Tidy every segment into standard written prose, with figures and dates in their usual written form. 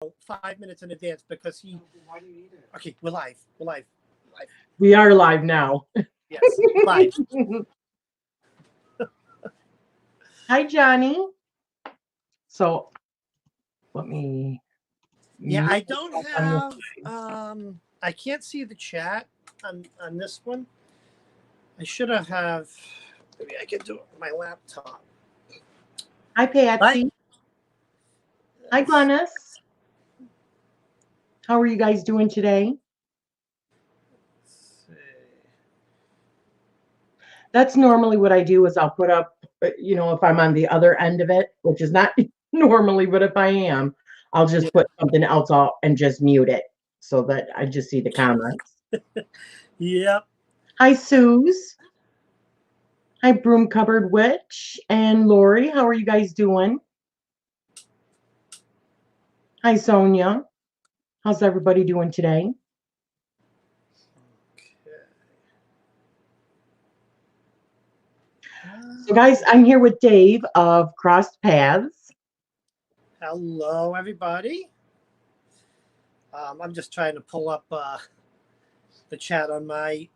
5 minutes in advance because he. Why do you need it? Okay, we're live. We're live. Live. We are live now. Yes, live. Hi, Johnny. So, let me. Yeah, I don't have. I can't see the chat on this one. I should have. Maybe I can do it with my laptop. Hi, Patsy. Hi, Glennis. How are you guys doing today? That's normally what I do is I'll put up, if I'm on the other end of it, which is not normally, but if I am, I'll just put something else out and just mute it so that I just see the comments. Yep. Hi, Suze. Hi, Broom Cupboard Witch and Lori. How are you guys doing? Hi, Sonia. How's everybody doing today? So, guys, I'm here with Dave of Crossed Paths. Hello, everybody. I'm just trying to pull up the chat on my.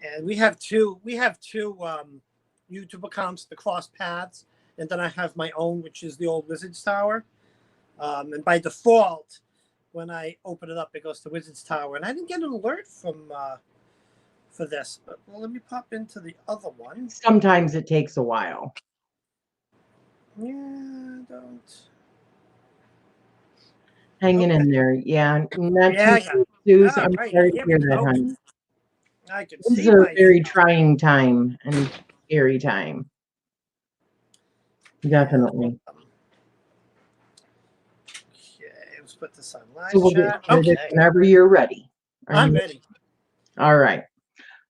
And we have two YouTube accounts, the Crossed Paths, and then I have my own, which is the Old Wizard's Tower. And by default, when I open it up, it goes to Wizard's Tower, and I didn't get an alert from for this. But well, let me pop into the other one. Sometimes it takes a while. Yeah, don't. Hanging in there, yeah. Not too Suze. I'm sorry to hear that, honey. I can this see is a very trying time and scary time. Definitely. Okay, let's put this on live so we'll chat. Okay. Whenever you're ready. I'm ready. All right.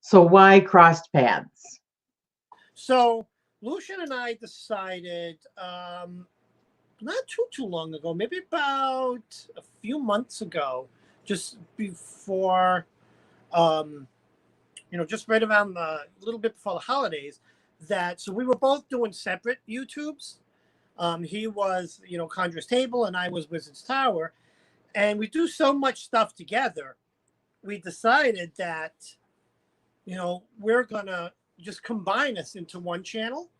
So why Crossed Paths? So Lucian and I decided not too long ago, maybe about a few months ago, just before, just right around a little bit before the holidays, so we were both doing separate YouTubes. He was, Conjurer's Table, and I was Wizard's Tower, and we do so much stuff together. We decided that, we're gonna just combine us into one channel,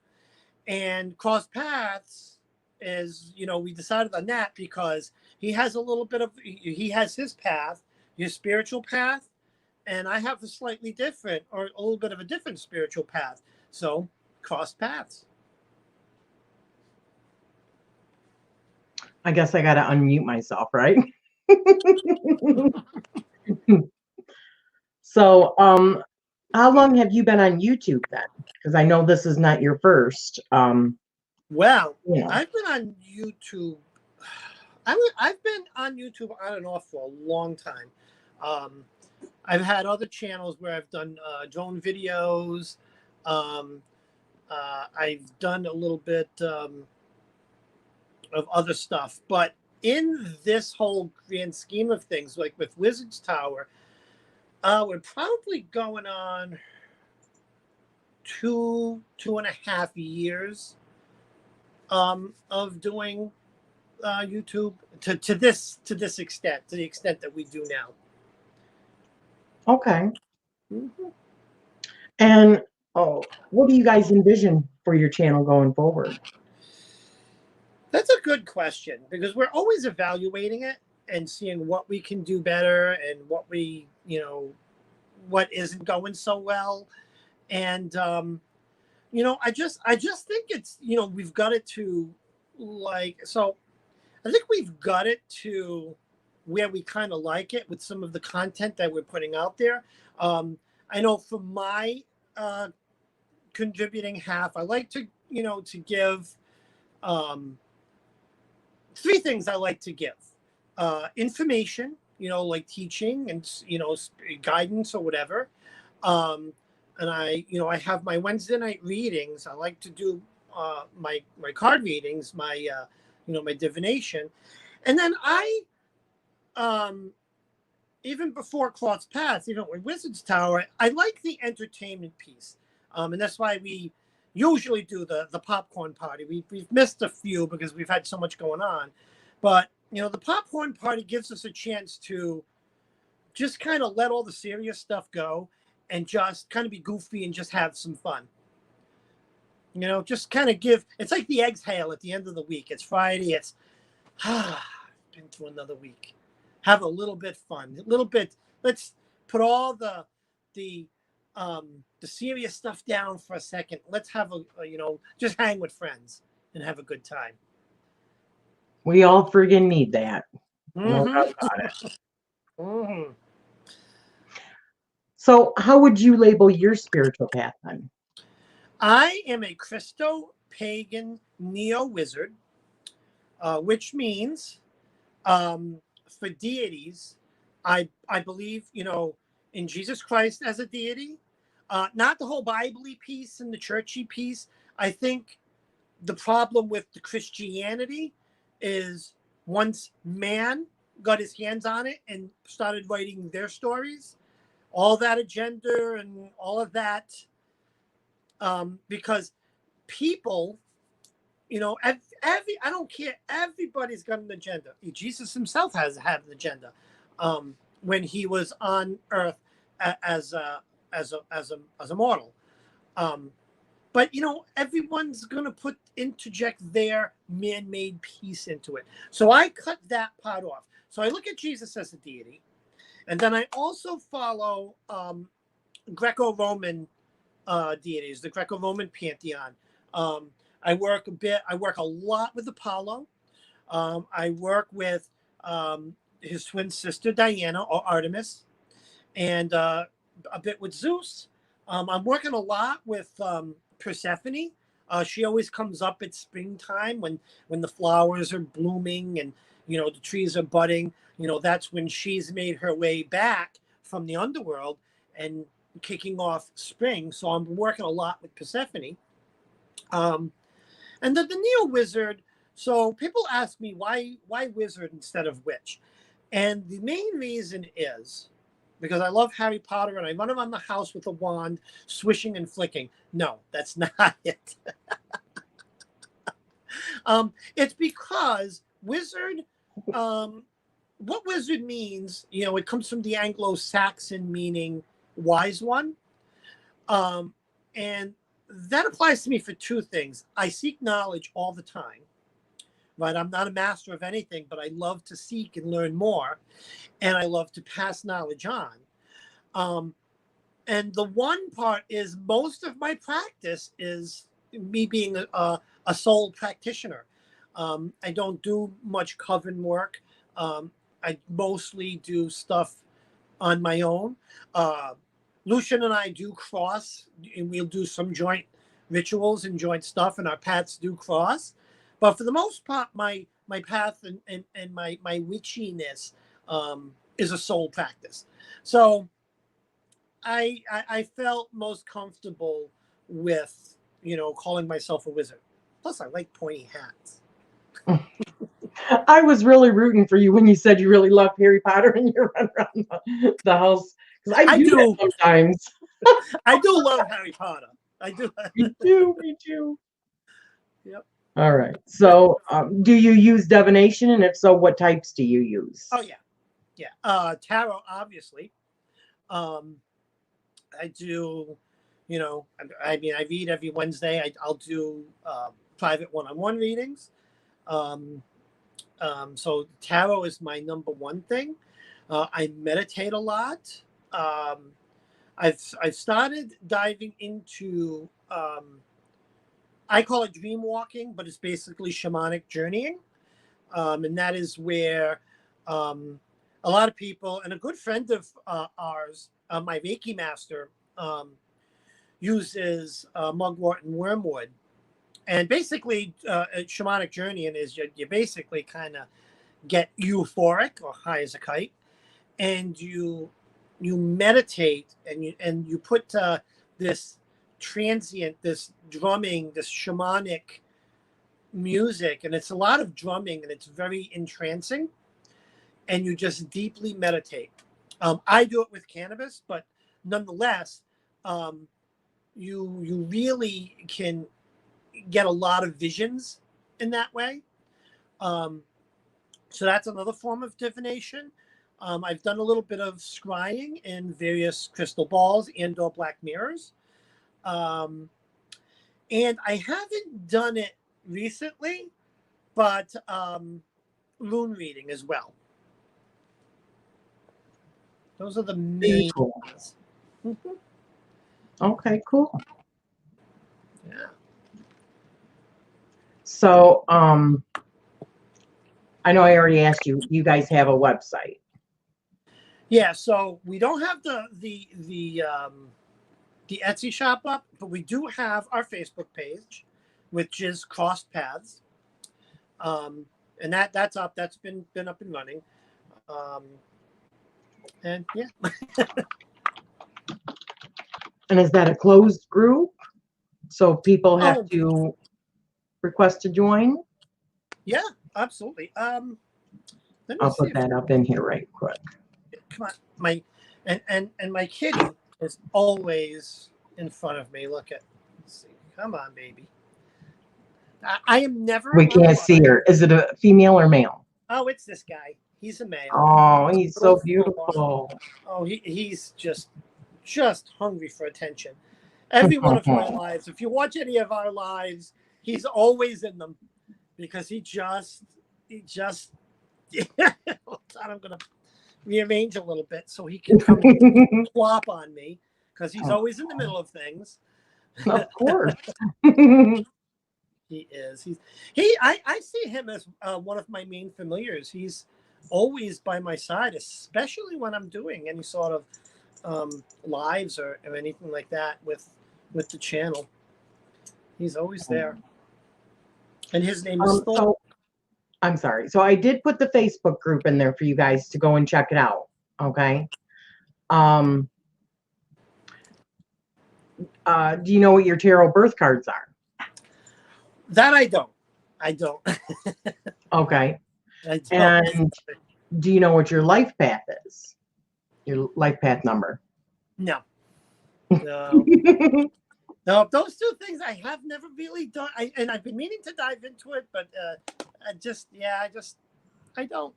and Cross Paths is, we decided on that because he has a little bit of, he has his path, his spiritual path, and I have a slightly different, or a little bit of a different spiritual path. So Cross Paths. I guess I got to unmute myself, right? So, how long have you been on YouTube then? Because I know this is not your first. Well, I've been on YouTube. I've been on YouTube on and off for a long time. I've had other channels where I've done drone videos. I've done a little bit of other stuff, but in this whole grand scheme of things, like with Wizard's Tower, we're probably going on 2.5 years of doing YouTube to this extent, to the extent that we do now. Okay. Mm-hmm. And what do you guys envision for your channel going forward? That's a good question, because we're always evaluating it and seeing what we can do better and what we, what isn't going so well. And, I just think it's, we've got it to I think we've got it to where we kind of like it with some of the content that we're putting out there. I know for my contributing half, I like to, to give three things I like to give. Information, like teaching and, guidance or whatever. And I have my Wednesday night readings. I like to do my card readings, my my divination, and then even before Crossed Paths, even with Wizard's Tower, I like the entertainment piece, and that's why we usually do the popcorn party. We've missed a few because we've had so much going on, but the popcorn party gives us a chance to just kind of let all the serious stuff go and just kind of be goofy and just have some fun. Just kind of it's like the exhale at the end of the week. It's Friday. It's, been through another week. Have a little bit fun, a little bit. Let's put all the serious stuff down for a second. Let's have just hang with friends and have a good time. We all friggin' need that. No Mm-hmm. doubt about it. Mm-hmm. So how would you label your spiritual path then? I am a Christo-pagan neo-wizard, which means for deities, I believe, in Jesus Christ as a deity, not the whole Bible-y piece and the churchy piece. I think the problem with the Christianity is once man got his hands on it and started writing their stories, all that agenda and all of that, because people, I don't care. Everybody's got an agenda. Jesus himself had an agenda when he was on Earth as a mortal. But everyone's gonna interject their man-made piece into it. So I cut that part off. So I look at Jesus as a deity, and then I also follow Greco-Roman deities, the Greco-Roman pantheon. I work a lot with Apollo. I work with his twin sister Diana or Artemis, and a bit with Zeus. I'm working a lot with Persephone. She always comes up at springtime when the flowers are blooming and the trees are budding. That's when she's made her way back from the underworld and kicking off spring. So I'm working a lot with Persephone. And then the Neo Wizard. So people ask me why wizard instead of witch, and the main reason is because I love Harry Potter and I run around the house with a wand, swishing and flicking. No, that's not it. It's because wizard. What wizard means? It comes from the Anglo-Saxon meaning wise one, and that applies to me for two things. I seek knowledge all the time, right? I'm not a master of anything, but I love to seek and learn more, and I love to pass knowledge on. And the one part is most of my practice is me being a sole practitioner. I don't do much coven work. I mostly do stuff on my own. Lucian and I do cross, and we'll do some joint rituals and joint stuff, and our paths do cross. But for the most part, my path and my witchiness is a soul practice. So I felt most comfortable with calling myself a wizard. Plus, I like pointy hats. I was really rooting for you when you said you really love Harry Potter and you run around the house. Because I do that sometimes. I do love Harry Potter. I do. Me too. Me too. Yep. All right. So, do you use divination, and if so, what types do you use? Oh yeah. Tarot, obviously. I do. I read every Wednesday. I'll do private one-on-one readings. So tarot is my number one thing. I meditate a lot. I've started diving into I call it dream walking, but it's basically shamanic journeying, and that is where a lot of people and a good friend of ours, my Reiki master, uses mugwort and wormwood. And basically, shamanic journeying is you basically kind of get euphoric or high as a kite, and you meditate and you put this transient, this drumming, this shamanic music, and it's a lot of drumming, and it's very entrancing, and you just deeply meditate. I do it with cannabis, but nonetheless, you really can get a lot of visions in that way. So that's another form of divination. I've done a little bit of scrying in various crystal balls and/or black mirrors. And I haven't done it recently, but moon reading as well. Those are the Very main cool. ones. Mhm. Okay, cool. Yeah. So, I know I already asked you, you guys have a website. Yeah, so we don't have the Etsy shop up, but we do have our Facebook page, which is Crossed Paths, and that's up. That's been up and running, and yeah. And is that a closed group? So people have Oh, to request to join? yeah, absolutely. Let me I'll see put that up in here right quick. come on, and my kitty is always in front of me. Look at, let's see, come on, baby. I am never. We can't see her. Is it a female or male? Oh, it's this guy. He's a male. Oh, he's so Little beautiful. Oh, he's just hungry for attention. Every one of my lives. If you watch any of our lives, he's always in them because he just. I'm gonna rearrange a little bit so he can come and plop on me because he's always in the middle of things. Of course. He is. I see him as one of my main familiars. He's always by my side, especially when I'm doing any sort of lives or anything like that with the channel. He's always there. And his name is Thor. So, I'm sorry. So I did put the Facebook group in there for you guys to go and check it out. Okay. Do you know what your tarot birth cards are? That I don't. Okay. I don't. And do you know what your life path is? Your life path number? No. No. No, those two things I have never really done. And I've been meaning to dive into it, but I don't.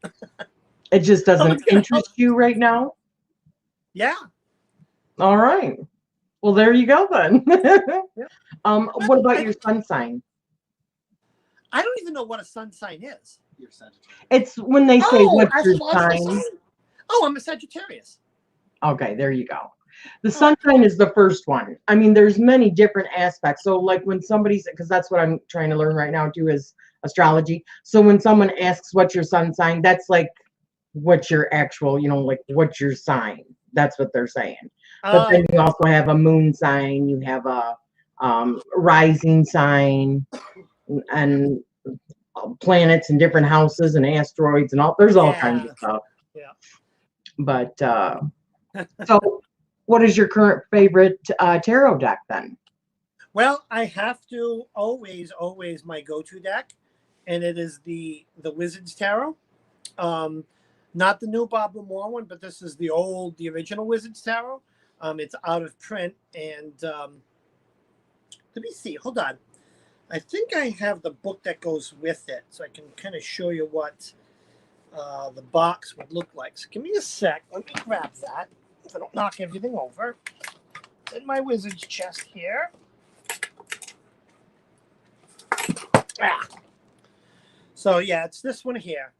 It just doesn't interest you right now? Yeah. All right. Well, there you go then. Yeah. What about your sun sign? I don't even know what a sun sign is. You're Sagittarius. It's when they say what's your astrological sign. Oh, I'm a Sagittarius. Okay, there you go. The sun sign is the first one. I mean, there's many different aspects. So like when somebody's, because that's what I'm trying to learn right now too, is astrology. So when someone asks what's your sun sign, that's like what's your actual, like what's your sign. That's what they're saying. But then you also have a moon sign, you have a rising sign, and planets and different houses and asteroids and all. There's all kinds of stuff. Yeah. But so what is your current favorite tarot deck then? Well, I have to always my go-to deck, and it is the Wizard's Tarot. Not the new Bob Lamore one, but this is the original Wizard's Tarot. It's out of print, and let me see. Hold on. I think I have the book that goes with it, so I can kind of show you what the box would look like. So give me a sec. Let me grab that. So I don't knock everything over. It's in my wizard's chest here. Ah. So yeah, it's this one here.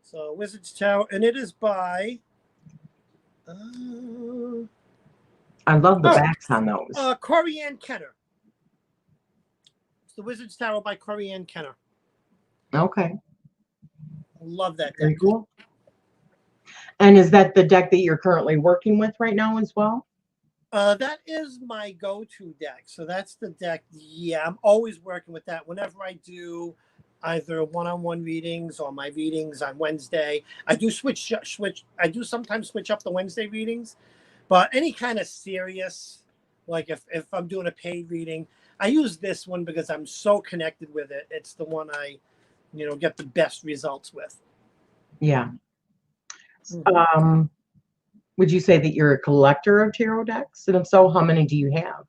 So Wizard's Tarot, and it is by. I love the backs on those. Corey Ann Kenner. It's the Wizard's Tarot by Corey Ann Kenner. Okay. Love that deck. Very cool. And is that the deck that you're currently working with right now as well? That is my go-to deck. So that's the deck. Yeah, I'm always working with that. Whenever I do either one-on-one readings or my readings on Wednesday, I do switch. I do sometimes switch up the Wednesday readings, but any kind of serious, like if I'm doing a paid reading, I use this one because I'm so connected with it. It's the one I, get the best results with. Yeah. Would you say that you're a collector of tarot decks? And if so, how many do you have?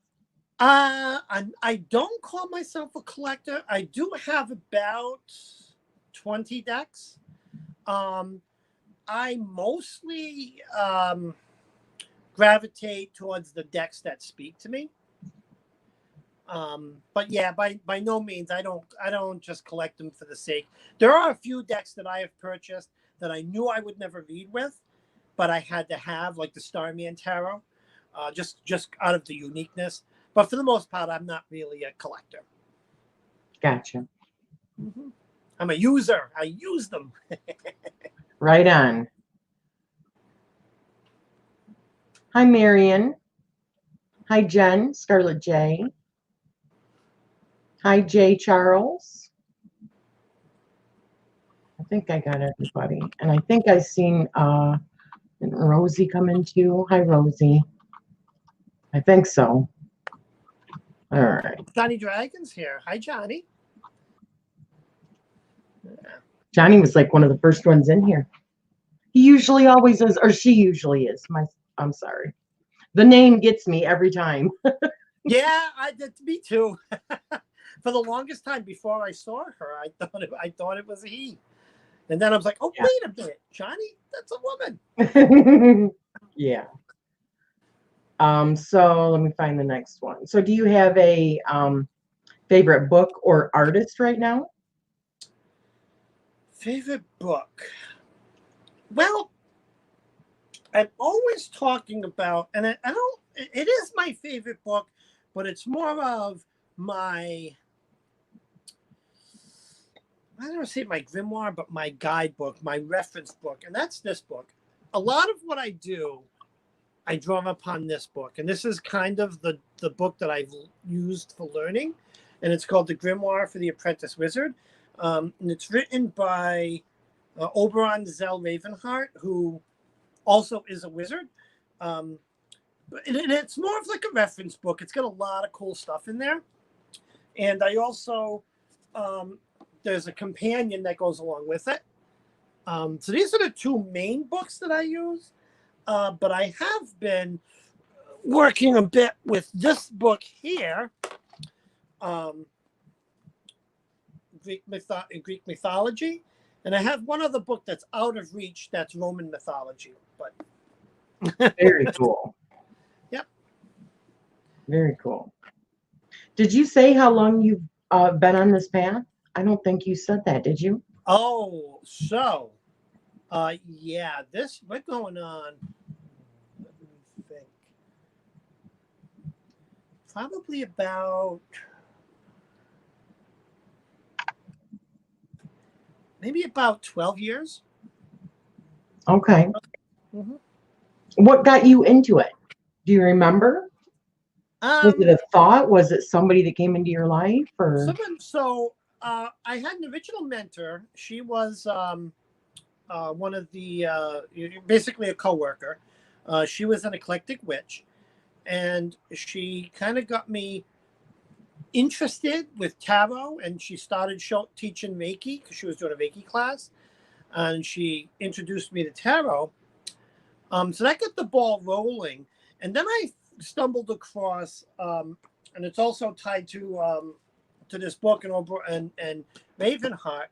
I don't call myself a collector. I do have about 20 decks. I mostly gravitate towards the decks that speak to me. But yeah, by no means I don't just collect them for the sake. There are a few decks that I have purchased that I knew I would never read with, but I had to have, like the Starman Tarot, just out of the uniqueness. But for the most part, I'm not really a collector. Gotcha. Mm-hmm. I'm a user. I use them. Right on. Hi, Marion. Hi, Jen, Scarlett J. Hi, Jay Charles. I think I got everybody. And I think I seen Rosie come in too. Hi, Rosie. I think so. All right. Johnny Dragon's here. Hi, Johnny. Johnny was like one of the first ones in here. He usually always is, or she usually is. I'm sorry. The name gets me every time. Yeah, me too. For the longest time before I saw her, I thought it was a he. And then I was like, oh, yeah. Wait a minute, Johnny, that's a woman. Yeah. So let me find the next one. So do you have a favorite book or artist right now? Favorite book? Well, I'm always talking about, and I don't, it is my favorite book, but it's more of my, I don't say my grimoire, but my guidebook, my reference book, and that's this book. A lot of what I do, I draw upon this book, and this is kind of the book that I've used for learning, and it's called The Grimoire for the Apprentice Wizard, and it's written by Oberon Zell Ravenheart, who also is a wizard. And it's more of like a reference book. It's got a lot of cool stuff in there, and I also there's a companion that goes along with it. So these are the two main books that I use. But I have been working a bit with this book here, Greek mythology, and I have one other book that's out of reach that's Roman mythology. But very cool. Yep. Very cool. Did you say how long you've been on this path? I don't think you said that, did you? Oh, so yeah, we're going on. Let me think. Probably about maybe about 12 years. Okay. Mm-hmm. What got you into it? Do you remember? Was it a thought? Was it somebody that came into your life, or I had an original mentor. She was one of the basically a coworker. She was an eclectic witch, and she kind of got me interested with tarot, and she started teaching Reiki because she was doing a Reiki class, and she introduced me to tarot. So that got the ball rolling, and then I stumbled across, and it's also tied to this book and Ravenheart.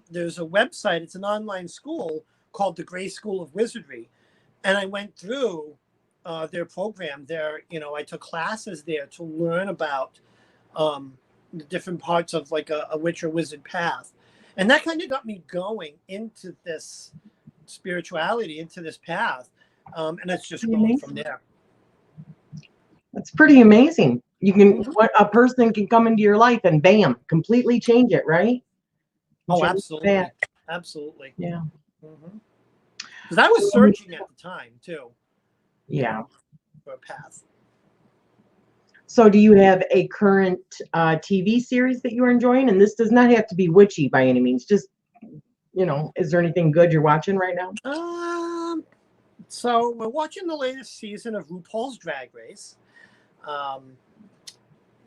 There's a website. It's an online school called the Gray School of Wizardry, and I went through their program. I took classes there to learn about the different parts of like a witch or wizard path, and that kind of got me going into this spirituality, into this path, and it's just going from there. That's pretty amazing. You can what a person can come into your life and bam, completely change it, right? Oh, absolutely, absolutely. Yeah. Because I was searching at the time too. Yeah. For a path. So, do you have a current TV series that you are enjoying? And this does not have to be witchy by any means. Just, is there anything good you're watching right now? So we're watching the latest season of RuPaul's Drag Race.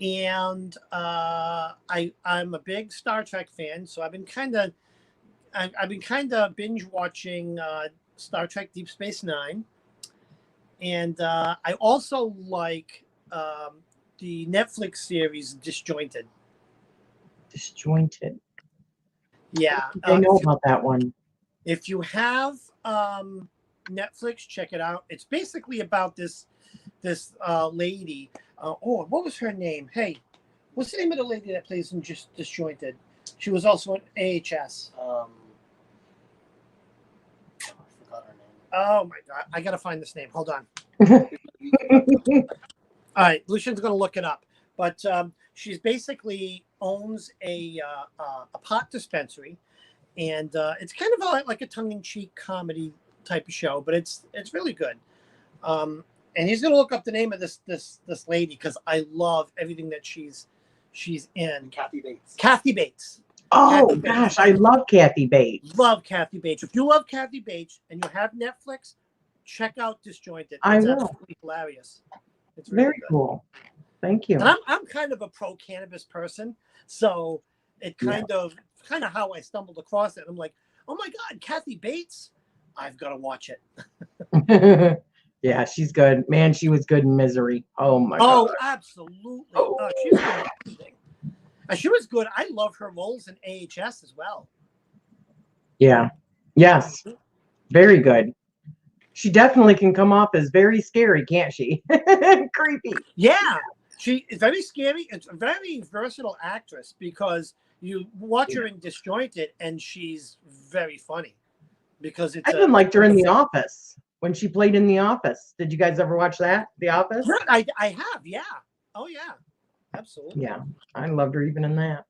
And I'm a big Star Trek fan, so I've been kind of binge watching Star Trek Deep Space Nine, and I also like the Netflix series Disjointed. Disjointed. Yeah, I know about that one. if you have Netflix, check it out. It's basically about this lady. Oh, what was her name? Hey, what's the name of the lady that plays in Disjointed? She was also in AHS. I forgot her name. Oh my god, I gotta find this name. Hold on. All right, Lucian's gonna look it up. But she's basically owns a pot dispensary, and it's kind of like a tongue-in-cheek comedy type of show, but it's really good. And he's gonna look up the name of this lady because I love everything that she's in. Kathy Bates. Kathy Bates. Oh Kathy Bates. gosh, I love Kathy Bates. Love Kathy Bates. If you love Kathy Bates and you have Netflix, check out Disjointed. I It's will. absolutely hilarious. It's really Very good. cool. Thank you. And I'm kind of a pro cannabis person, so it kind of how I stumbled across it. I'm like, oh my god, Kathy Bates, I've got to watch it. Yeah, she's good. Man, she was good in Misery. Oh my god. Oh, absolutely. Oh, she's good in everything. She was good. I love her roles in AHS as well. Yeah. Yes. Very good. She definitely can come off as very scary, can't she? Creepy. Yeah. She is very scary. It's a very versatile actress because you watch her in Disjointed and she's very funny because it's I even liked her in The Office when she played in The Office. Did you guys ever watch that? The Office? I have, yeah. Oh yeah. Absolutely. Yeah. I loved her even in that.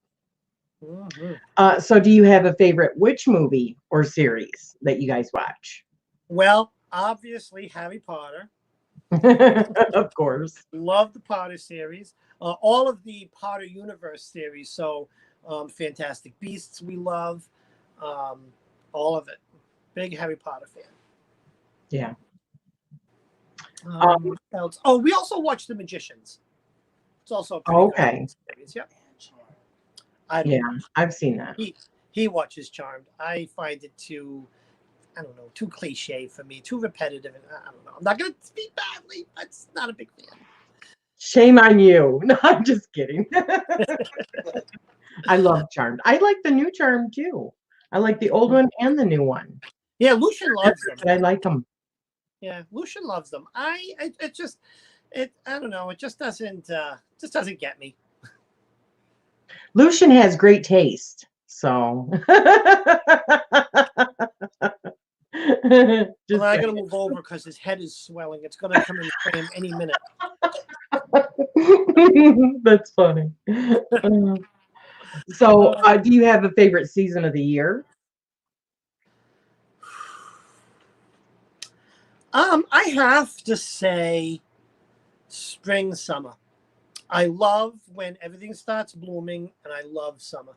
Mm-hmm. So do you have a favorite witch movie or series that you guys watch? Well, obviously Harry Potter. Of course. Love the Potter series. All of the Potter universe series. So Fantastic Beasts we love. All of it. Big Harry Potter fan. Yeah. What else? Oh, we also watch The Magicians. It's also a pretty good series. Yep. I've seen that. He watches Charmed. I find it too cliche for me, too repetitive, and I don't know. I'm not going to speak badly. That's not a big fan. Shame on you. No, I'm just kidding. I love Charmed. I like the new Charmed too. I like the old one and the new one. Yeah, Lucian loves them. I like them. Yeah, Lucian loves them. I don't know. It just doesn't get me. Lucian has great taste, so. Well, I gotta move over because his head is swelling. It's gonna come in frame any minute. That's funny. So, do you have a favorite season of the year? I have to say, spring, summer. I love when everything starts blooming, and I love summer.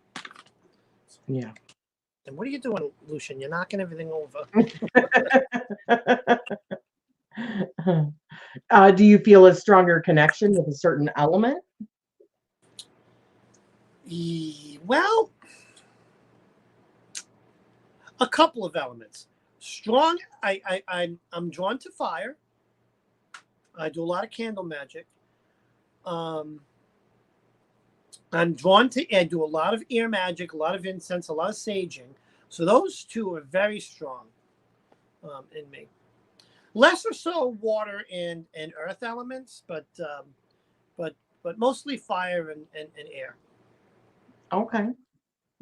Yeah. And what are you doing, Lucian? You're knocking everything over. Do you feel a stronger connection with a certain element? Well, a couple of elements. Strong. I'm drawn to fire. I do a lot of candle magic. I'm drawn to. I do a lot of air magic, a lot of incense, a lot of saging. So those two are very strong in me. Lesser so water and earth elements, but mostly fire and air. Okay.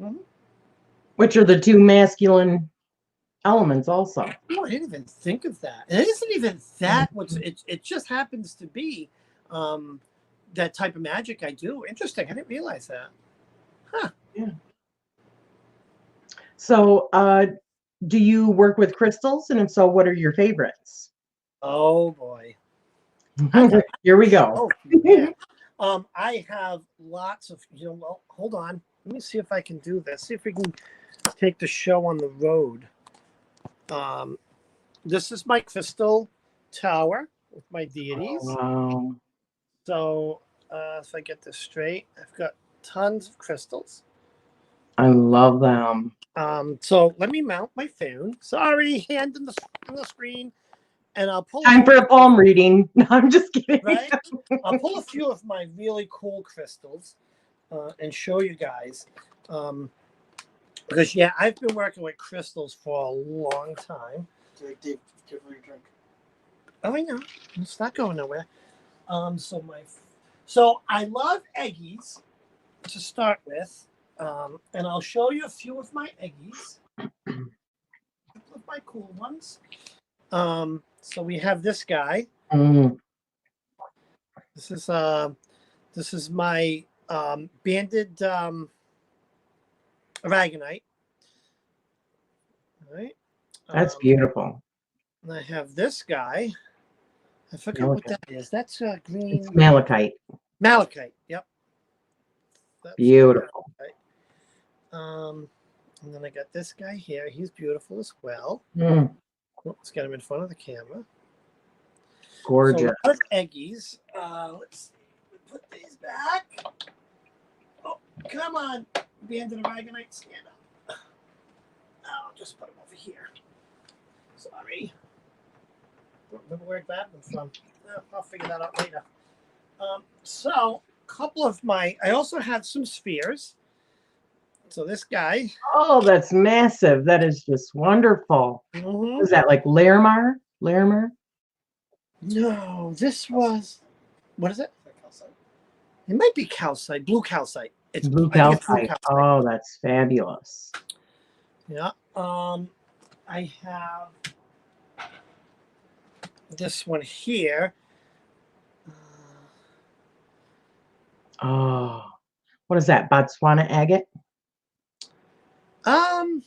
Mm-hmm. Which are the two masculine elements also. Oh, I didn't even think of that. And it isn't even that. It just happens to be that type of magic I do. Interesting. I didn't realize that. Huh. Yeah. So, do you work with crystals? And if so, what are your favorites? Oh boy. Here we go. Oh, yeah. I have lots of, well, hold on. Let me see if I can do this. See if we can take the show on the road. This is my crystal tower with my deities. Wow. So if I get this straight, I've got tons of crystals. I love them. So let me mount my phone. Sorry, hand on the screen. and I'll pull Time for a palm reading. No, I'm just kidding. right. I'll pull a few of my really cool crystals and show you guys. Because yeah, I've been working with crystals for a long time. Dave, give her your drink. Oh, I know. It's not going nowhere. So I love eggies to start with, and I'll show you a few of my eggies. A couple of my cool ones. So we have this guy. Mm. This is my banded aragonite. All right. That's beautiful. And I have this guy. I forget what that is. That's green. It's malachite. Malachite. Yep. That's Beautiful. malachite. And then I got this guy here. He's beautiful as well. Mm. Oh, let's get him in front of the camera. Gorgeous. So with eggies. Let's see. Put these back. Oh, come on, banded aragonite, stand up. I'll just put him over here. Sorry. Don't remember where I grabbed them from. I'll figure that out later. So, a couple of I also have some spheres. So this guy. Oh, that's massive. That is just wonderful. Mm-hmm. Is that like Larimer? Larimer? No, this was, what is it? It might be calcite, blue calcite. It's Blue I think it's calcite. Oh, that's fabulous. Yeah. I have this one here. Oh, what is that? Botswana agate? No,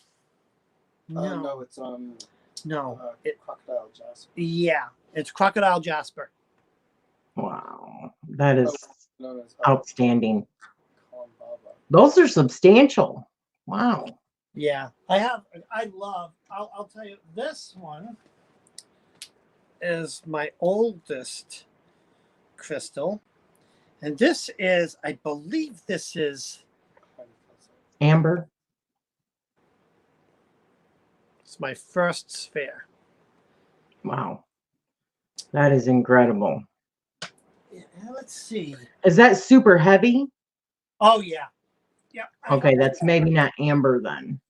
No, it's no. crocodile jasper. Yeah, it's crocodile jasper. Wow, that is Known as outstanding. Baba. Those are substantial. Wow. Yeah, I'll tell you, this one is my oldest crystal. And this is, I believe this is Amber? it's my first sphere. Wow. That is incredible. Yeah, let's see. Is that super heavy? Oh, yeah. Yeah. Okay, that's maybe not amber then.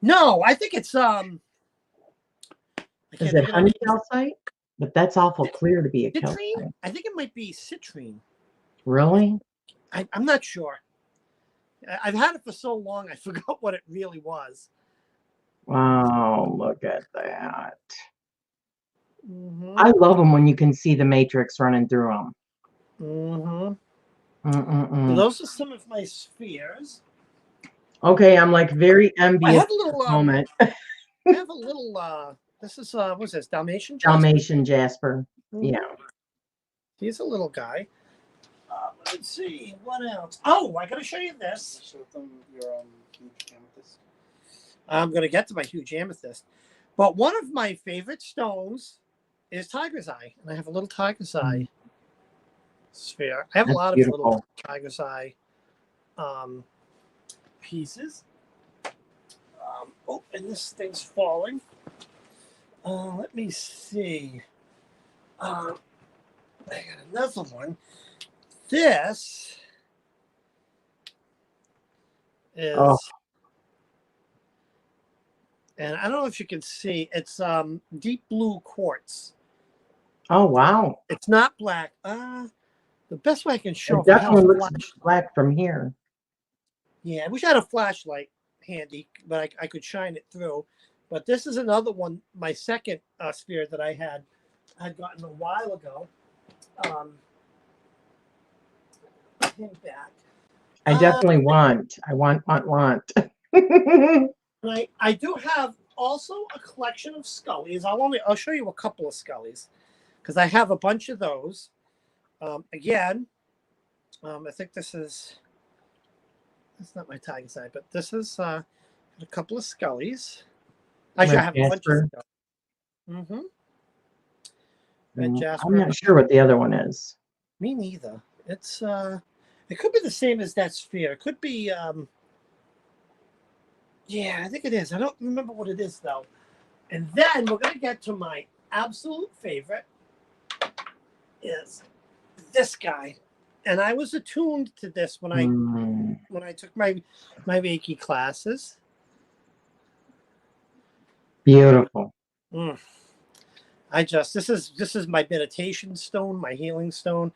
No, I think it's Is it honey calcite? But that's awful clear to be a citrine? calcite. I think it might be citrine. Really? I'm not sure. I've had it for so long, I forgot what it really was. Wow, look at that. Mm-hmm. I love them when you can see the matrix running through them. Mm-hmm. So those are some of my spheres. Okay, I'm like very envious I have a little moment. I have a little this is what's this, Dalmatian jasper? Dalmatian jasper. Mm-hmm. Yeah. He's a little guy. Let's see, what else? Oh, I gotta show you this. Show them your huge amethyst. I'm gonna get to my huge amethyst. But one of my favorite stones is tiger's eye. And I have a little tiger's eye sphere. I have a lot of little tiger's eye pieces. Oh, and this thing's falling. Let me see. I got another one. This is, and I don't know if you can see, it's deep blue quartz. Oh, wow. It's not black. The best way I can show it definitely looks black from here. Yeah, I wish I had a flashlight handy, but I could shine it through. But this is another one, my second sphere that I had gotten a while ago. Him back. I definitely want. I want. I do have also a collection of scullies. I'll show you a couple of scullies because I have a bunch of those. Again, I think that's not my tiger's eye, but this is a couple of scullies. Actually, I have a bunch of scullies. Mm-hmm. Red jasper. I'm not sure what the other one is. Me neither. It's it could be the same as that sphere. It could be yeah, I think it is. I don't remember what it is though. And then we're gonna get to my absolute favorite is this guy, and I was attuned to this when I took my Reiki classes. Beautiful. This is my meditation stone, my healing stone,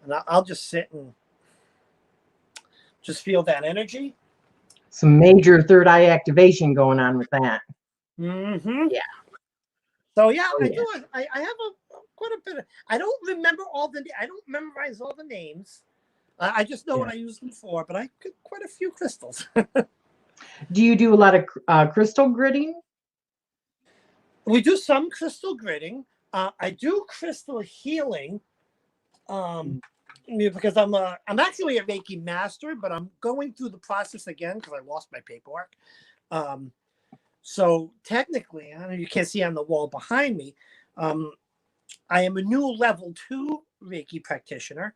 and I'll just sit and just feel that energy. Some major third eye activation going on with that. Yeah. So yeah, Oh, I yeah. do. I have quite a bit. I don't remember I don't memorize all the names. I just know what I use them for. But I get quite a few crystals. Do you do a lot of crystal gritting? We do some crystal gritting. I do crystal healing. Because I'm actually a Reiki master, but I'm going through the process again because I lost my paperwork. So technically, I know you can't see on the wall behind me. I am a new level 2 Reiki practitioner,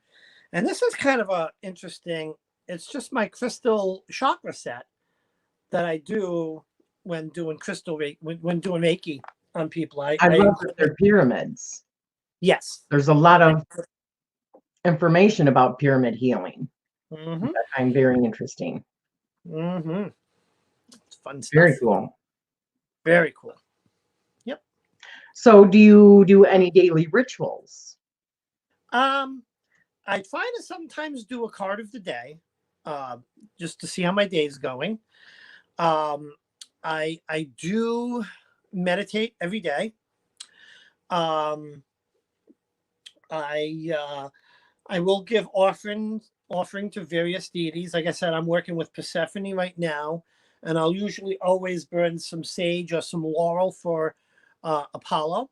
and this is kind of interesting. It's just my crystal chakra set that I do when doing crystal Reiki, when doing Reiki on people. I love that they're pyramids. Yes, There's a lot of information about pyramid healing. That I find very interesting. It's fun stuff. Very cool. Very cool. Yep. So do you do any daily rituals? I try to sometimes do a card of the day, just to see how my day is going. I do meditate every day. I will give offering to various deities. Like I said, I'm working with Persephone right now, and I'll usually always burn some sage or some laurel for Apollo.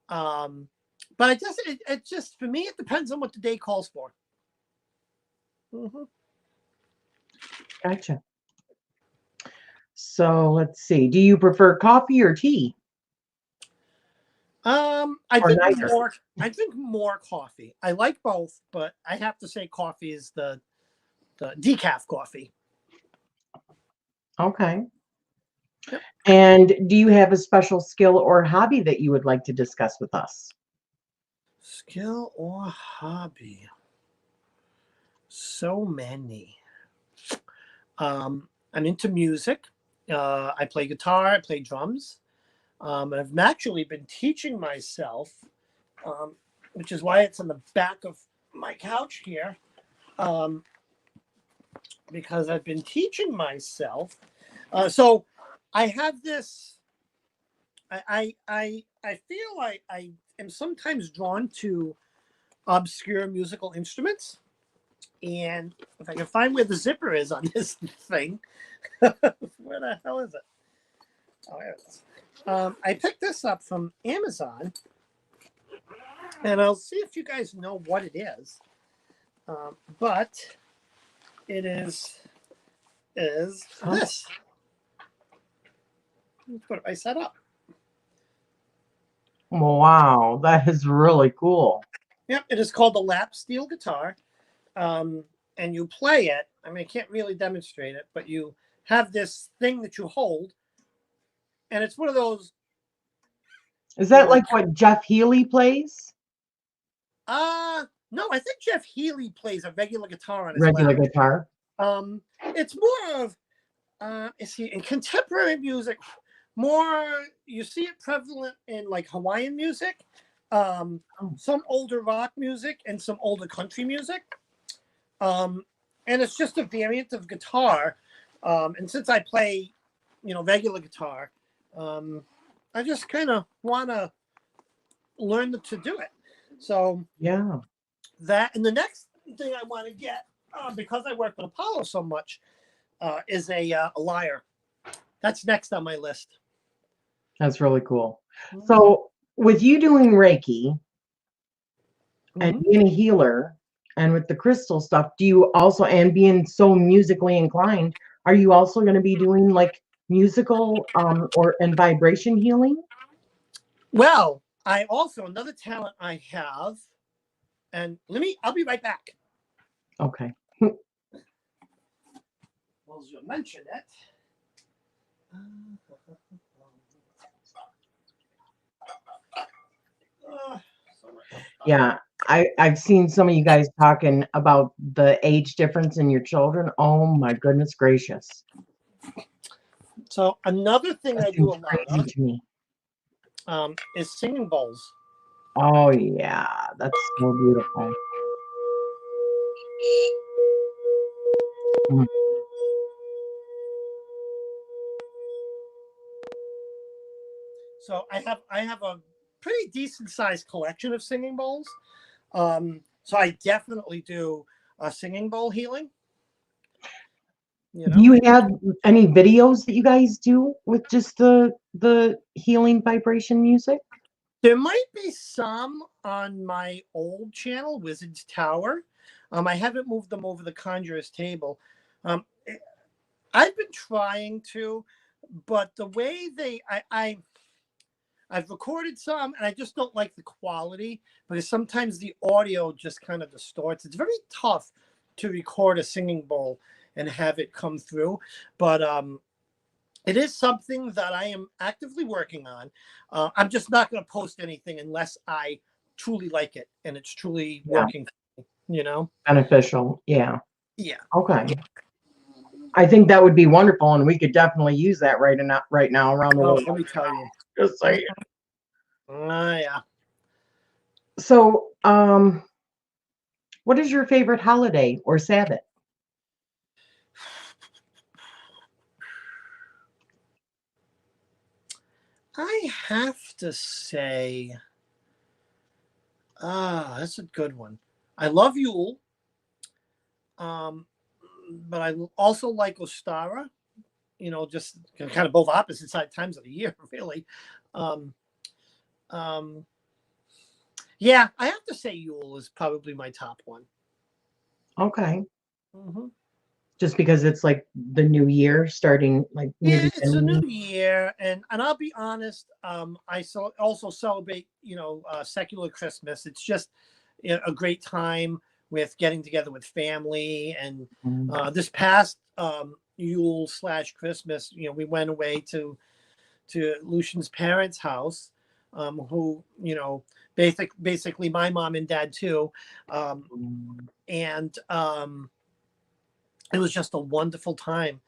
But it just for me, it depends on what the day calls for. Gotcha. So let's see. Do you prefer coffee or tea? I drink more coffee. I like both, but I have to say coffee is the decaf coffee. Okay. Yep. And do you have a special skill or hobby that you would like to discuss with us? Skill or hobby? So many. I'm into music. I play guitar. I play drums. I've actually been teaching myself, which is why it's on the back of my couch here, because I've been teaching myself. So I have this. I feel like I am sometimes drawn to obscure musical instruments, and if I can find where the zipper is on this thing, where the hell is it? Oh, there it is. I picked this up from Amazon, and I'll see if you guys know what it is. But it is this. Let's put it right side up. Wow, that is really cool. Yep, it is called the lap steel guitar. And you play it. I mean, I can't really demonstrate it, but you have this thing that you hold, and it's one of those. Is that like what Jeff Healey plays? No, I think Jeff Healey plays a regular guitar on his Regular lap. guitar. It's more of in contemporary music, more you see it prevalent in like Hawaiian music, some older rock music, and some older country music. And it's just a variant of guitar. And since I play, regular guitar, I just kind of want to learn to do it. So yeah, that, and the next thing I want to get, because I work with Apollo so much, is a lyre. That's next on my list. that's really cool. So with you doing Reiki and being a healer and with the crystal stuff, do you also, and being so musically inclined, are you also going to be doing like musical and vibration healing? Well, I also, another talent I have, and I'll be right back. Okay. Well, as you mentioned it. Yeah, I've seen some of you guys talking about the age difference in your children. Oh my goodness gracious. So another thing I That do seems a lot crazy to me. of is singing bowls. Oh yeah, that's so beautiful. Mm. So I have a pretty decent sized collection of singing bowls. So I definitely do a singing bowl healing. You Do know, you have any videos that you guys do with just the healing vibration music? there might be some on my old channel, Wizard's Tower. I haven't moved them over the Conjurer's Table. Um, I've been trying to, but the way I've recorded some, and I just don't like the quality because sometimes the audio just kind of distorts. It's very tough to record a singing bowl and have it come through, but it is something that I am actively working on. I'm just not going to post anything unless I truly like it and it's truly Yeah, working for me, you know? beneficial. Yeah. Yeah. Okay. I think that would be wonderful, and we could definitely use that right now around the Oh, world. let me tell you. Just saying. Yeah. So, what is your favorite holiday or Sabbath? I have to say, that's a good one. I love Yule, um, but I also like Ostara. You know, just kind of both opposite side times of the year, really. Um, um, yeah, I have to say Yule is probably my top one. Okay. Hmm. Just because it's like the new year starting, like new Yeah, it's a beginning. new year, and I'll be honest. Also celebrate, secular Christmas. It's just a great time with getting together with family. And Mm. this past Yule / Christmas, we went away to Lucian's parents' house, who basically my mom and dad too, and it was just a wonderful time.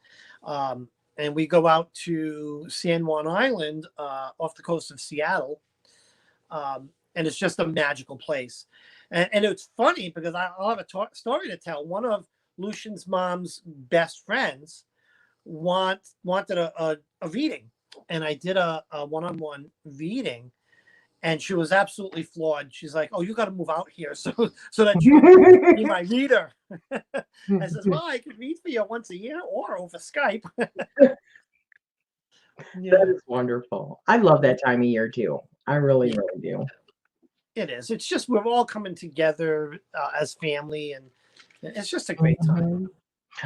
And we go out to San Juan Island off the coast of Seattle, and it's just a magical place. And it's funny because I'll have a story to tell. One of Lucian's mom's best friends wanted a reading, and I did a one-on-one reading, and she was absolutely floored. She's like, "Oh, you got to move out here so that you can be my reader." I says, "Well, I can read for you once a year or over Skype." That Yeah, is wonderful. I love that time of year too. I really, really do. it is. It's just we're all coming together as family, and it's just a great time. Mhm.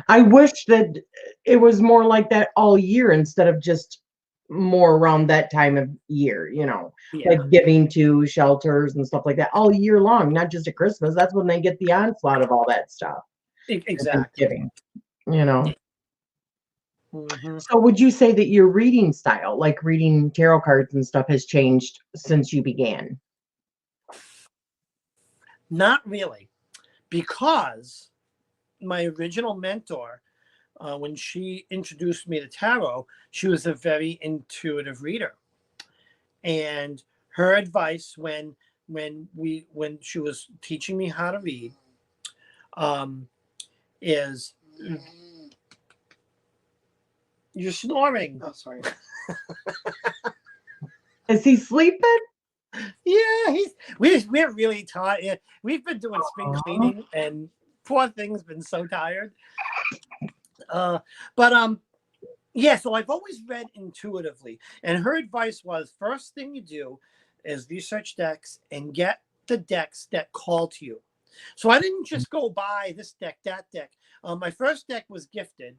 I wish that it was more like that all year instead of just more around that time of year, Yeah, like giving to shelters and stuff like that all year long, not just at Christmas. That's when they get the onslaught of all that stuff at exactly. Thanksgiving, you know. Hmm. So would you say that your reading style, like reading tarot cards and stuff, has changed since you began? Not really, because my original mentor, when she introduced me to tarot, she was a very intuitive reader, and her advice when she was teaching me how to read um, is you're snoring. Oh, sorry. Is he sleeping? Yeah, we're really tired. We've been doing spring Aw. cleaning, and poor thing's been so tired. But yeah. So I've always read intuitively, and her advice was: first thing you do is research decks and get the decks that call to you. So I didn't just go buy this deck, that deck. My first deck was gifted,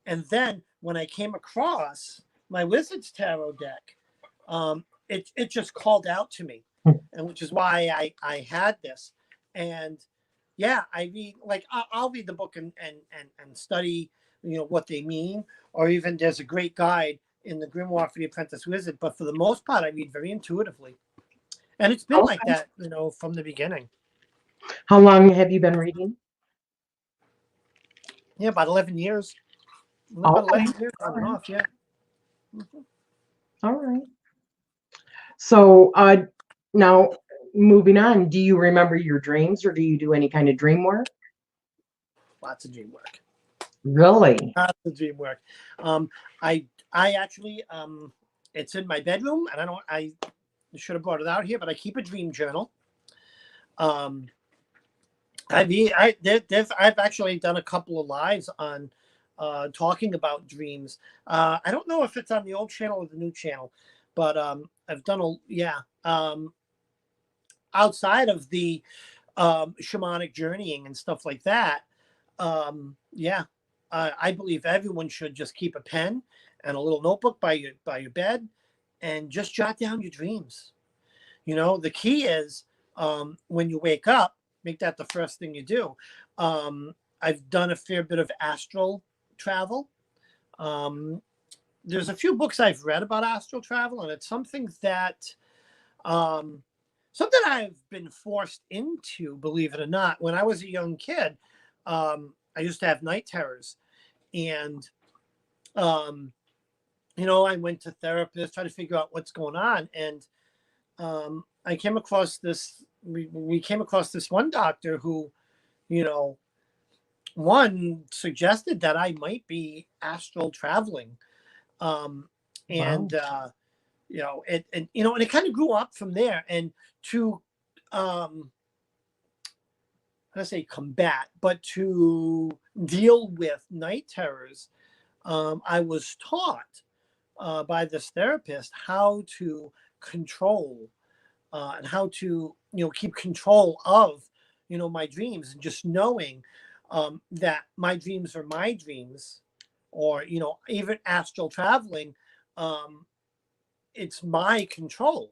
and then when I came across my Wizard's Tarot deck, it just called out to me, and which is why I had this. And yeah, I read like I'll read the book and study what they mean, or even there's a great guide in the Grimoire for the Apprentice Wizard. But for the most part, I read very intuitively. And it's been like Okay. that, from the beginning. How long have you been reading? Yeah, about 11 years. Okay. About 11 years All on and right. off, yeah. Mhm. All right. So, now moving on, do you remember your dreams or do you do any kind of dream work? Lots of dream work. Really? Lots of dream work. Um, I actually, it's in my bedroom, and I should have brought it out here, but I keep a dream journal. Um, I've actually done a couple of lives on talking about dreams. I don't know if it's on the old channel or the new channel, but I've done outside of the shamanic journeying and stuff like that. Yeah, I believe everyone should just keep a pen and a little notebook by your bed and just jot down your dreams. The key is when you wake up, make that the first thing you do. I've done a fair bit of astral travel. Um, there's a few books I've read about astral travel, and it's um, something I've been forced into, believe it or not. When I was a young kid, I used to have night terrors, and I went to therapists, trying to figure out what's going on, and I came across this. We came across this one doctor who, you know, one suggested that I might be astral traveling, um, Wow. and and it kind of grew up from there. And to, how to say combat, but to deal with night terrors, I was taught by this therapist how to control and how to keep control of my dreams, and just knowing that my dreams are my dreams, or even astral traveling, um, it's my control.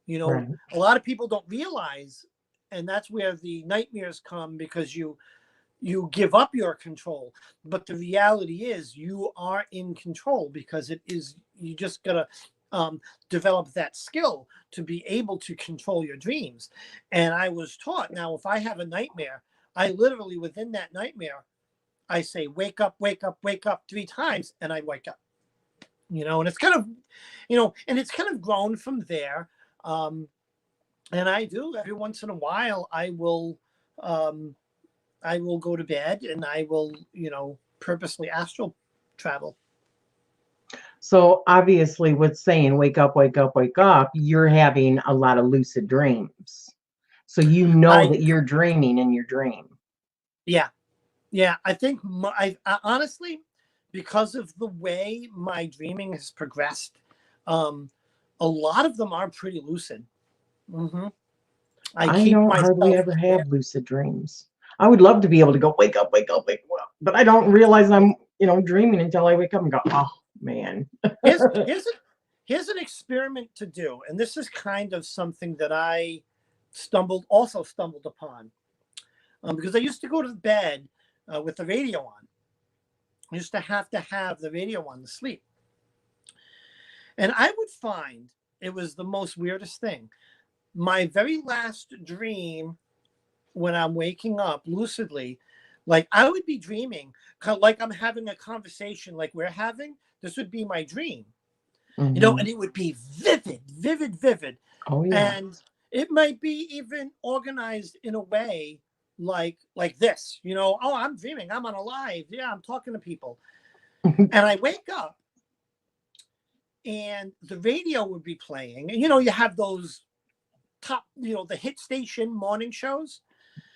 Right. A lot of people don't realize, and that's where the nightmares come, because you give up your control. But the reality is you are in control, because you just gotta develop that skill to be able to control your dreams. And I was taught, now if I have a nightmare, I literally, within that nightmare, I say wake up, wake up, wake up 3 times, and I wake up. And it's kind of grown from there. um, and I do, every once in a while, um, I will go to bed, and I will, purposely astral travel. So obviously with saying wake up, wake up, wake up, you're having a lot of lucid dreams. So you know I that you're dreaming in your dream. Yeah, yeah. I think I honestly, because of the way my dreaming has progressed, um, a lot of them are pretty lucid. hmm I I keep don't hardly myself ever aware. have lucid dreams. I would love to be able to go wake up, wake up, wake up, but I don't realize I'm, dreaming until I wake up and go, oh man. Here's here's a, here's an experiment to do, and this is kind of something that I stumbled upon, because I used to go to bed with the radio on. I used to have the radio on to sleep, and I would find it was the most weirdest thing. My very last dream, when I'm waking up lucidly, like I would be dreaming, like I'm having a conversation like we're having. This would be my dream, Mhm. and it would be vivid, vivid, vivid. Oh yeah. And it might be even organized in a way like this, oh, I'm dreaming, I'm on a live, yeah, I'm talking to people. And I wake up, and the radio would be playing, and you have those top, the hit station morning shows.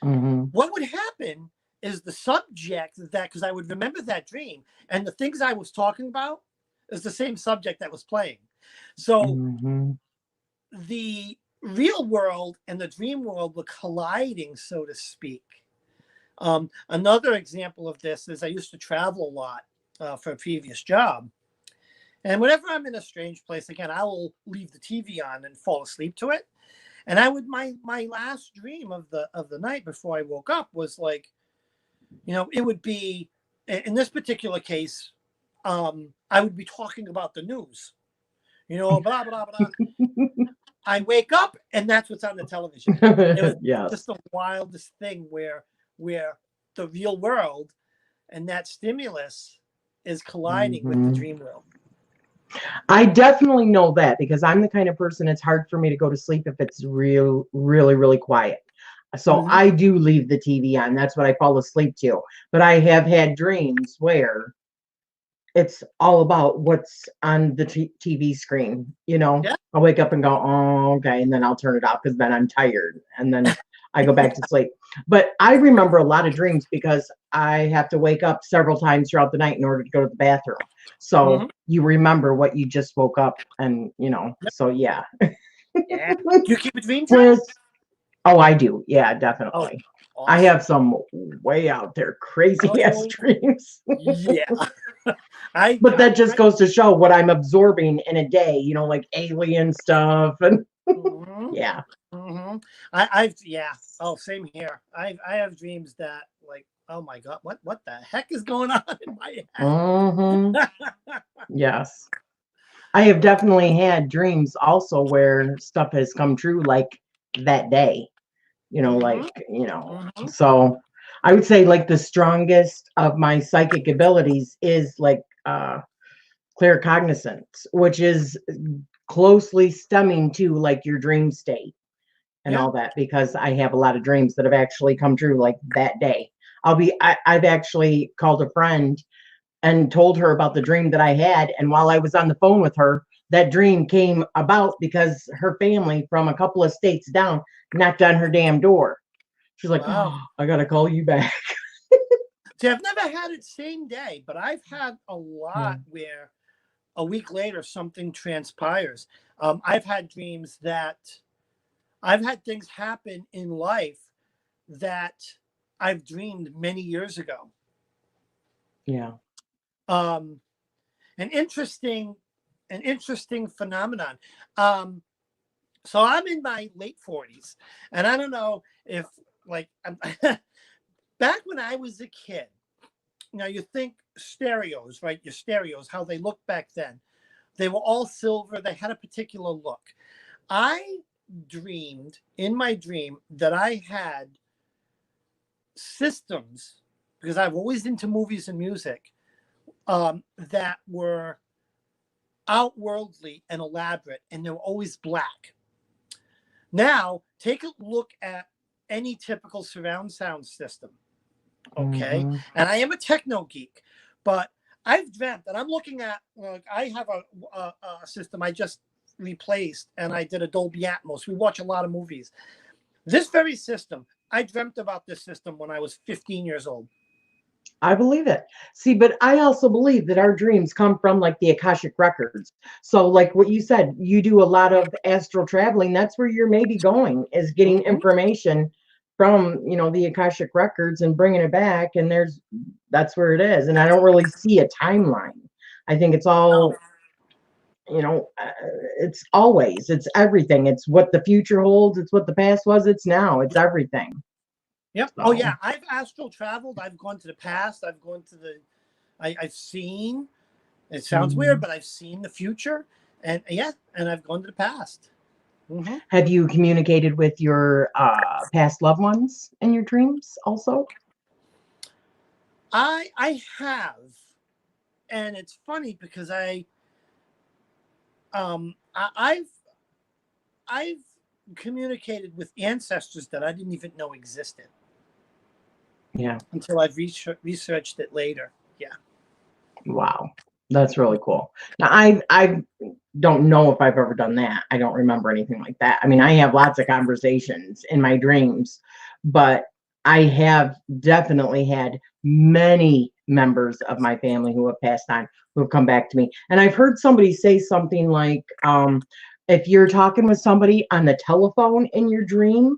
Mhm. What would happen is the subject that, because I would remember that dream, and the things I was talking about is the same subject that was playing. So Mhm. the real world and the dream world were colliding, so to speak. Another example of this is I used to travel a lot for a previous job. And whenever I'm in a strange place, again, I will leave the TV on and fall asleep to it. And I would my last dream of the night before I woke up was like, it would be, in this particular case, I would be talking about the news, blah blah blah. I wake up and that's what's on the television. It was Yes. just the wildest thing where the real world and that stimulus is colliding with the Mhm. dream world. I definitely know that because I'm the kind of person it's hard for me to go to sleep if it's really quiet. So Mhm. I do leave the TV on. That's what I fall asleep to. But I have had dreams where it's all about what's on the TV screen. Yeah. I'll wake up and go, oh, okay, and then I'll turn it off because then I'm tired, and then I go back to sleep. But I remember a lot of dreams because I have to wake up several times throughout the night in order to go to the bathroom. So Mhm. you remember what you just woke up, and Yep. so yeah. Yeah. Do you keep a dream journal? Whereas, oh, I do, yeah, Oh, definitely. I awesome. have some way out there crazy ass Oh, dreams. yeah. I, But I, that just I goes to show what I'm absorbing in a day, like alien stuff and mhm. yeah. Mhm. I've yeah. Oh, same here. I have dreams that like, oh my God, what the heck is going on in my hmm head? Yes. I have definitely had dreams also where stuff has come true like that day, Mhm. Mhm. so I would say like the strongest of my psychic abilities is like claircognizance, which is closely stemming to like your dream state and Yeah. all that because I have a lot of dreams that have actually come true like that day. I've actually called a friend and told her about the dream that I had. And while I was on the phone with her, that dream came about because her family from a couple of states down knocked on her damn door. She's like, Wow. oh, I got to call you back. See, I've never had it same day, but I've had a Yeah. lot where a week later something transpires. I've had dreams that I've had things happen in life that I've dreamed many years ago. Yeah. Um, an interesting, an interesting phenomenon. Um, so I'm in my late 40s, and I don't know if like back when I was a kid. Now you think stereos, right? Your stereos, how they looked back then. They were all silver. They had a particular look. I dreamed in my dream that I had systems because I've always into movies and music that were outworldly and elaborate, and they were always black. Now, take a look at any typical surround sound system, okay? hmm And I am a techno geek, but I've dreamt, and I'm looking at, like, I have a system I just replaced, and I did a Dolby Atmos. We watch a lot of movies. This very system, I dreamt about this system when I was 15 years old. I believe it. See, but I also believe that our dreams come from like the Akashic records. So, like what you said, you do a lot of astral traveling. That's where you're maybe going, is getting Mm-hmm. information from, the Akashic records and bringing it back. And that's where it is. And I don't really see a timeline. I think it's all, No. it's everything. It's what the future holds. It's what the past was. It's now. It's everything. Yep. Oh So, yeah, I've astral traveled. I've gone to the past. I've gone to the. I've seen. It sounds weird, mhm. but I've seen the future, and yeah, and I've gone to the past. Hmm. Have you communicated with your past loved ones in your dreams also? I have, and it's funny because I've communicated with ancestors that I didn't even know existed Yeah. until I've researched it later. Yeah. Wow. That's really cool. Now, I don't know if I've ever done that. I don't remember anything like that. I mean, I have lots of conversations in my dreams, but I have definitely had many members of my family who have passed on who have come back to me. And I've heard somebody say something like, if you're talking with somebody on the telephone in your dream,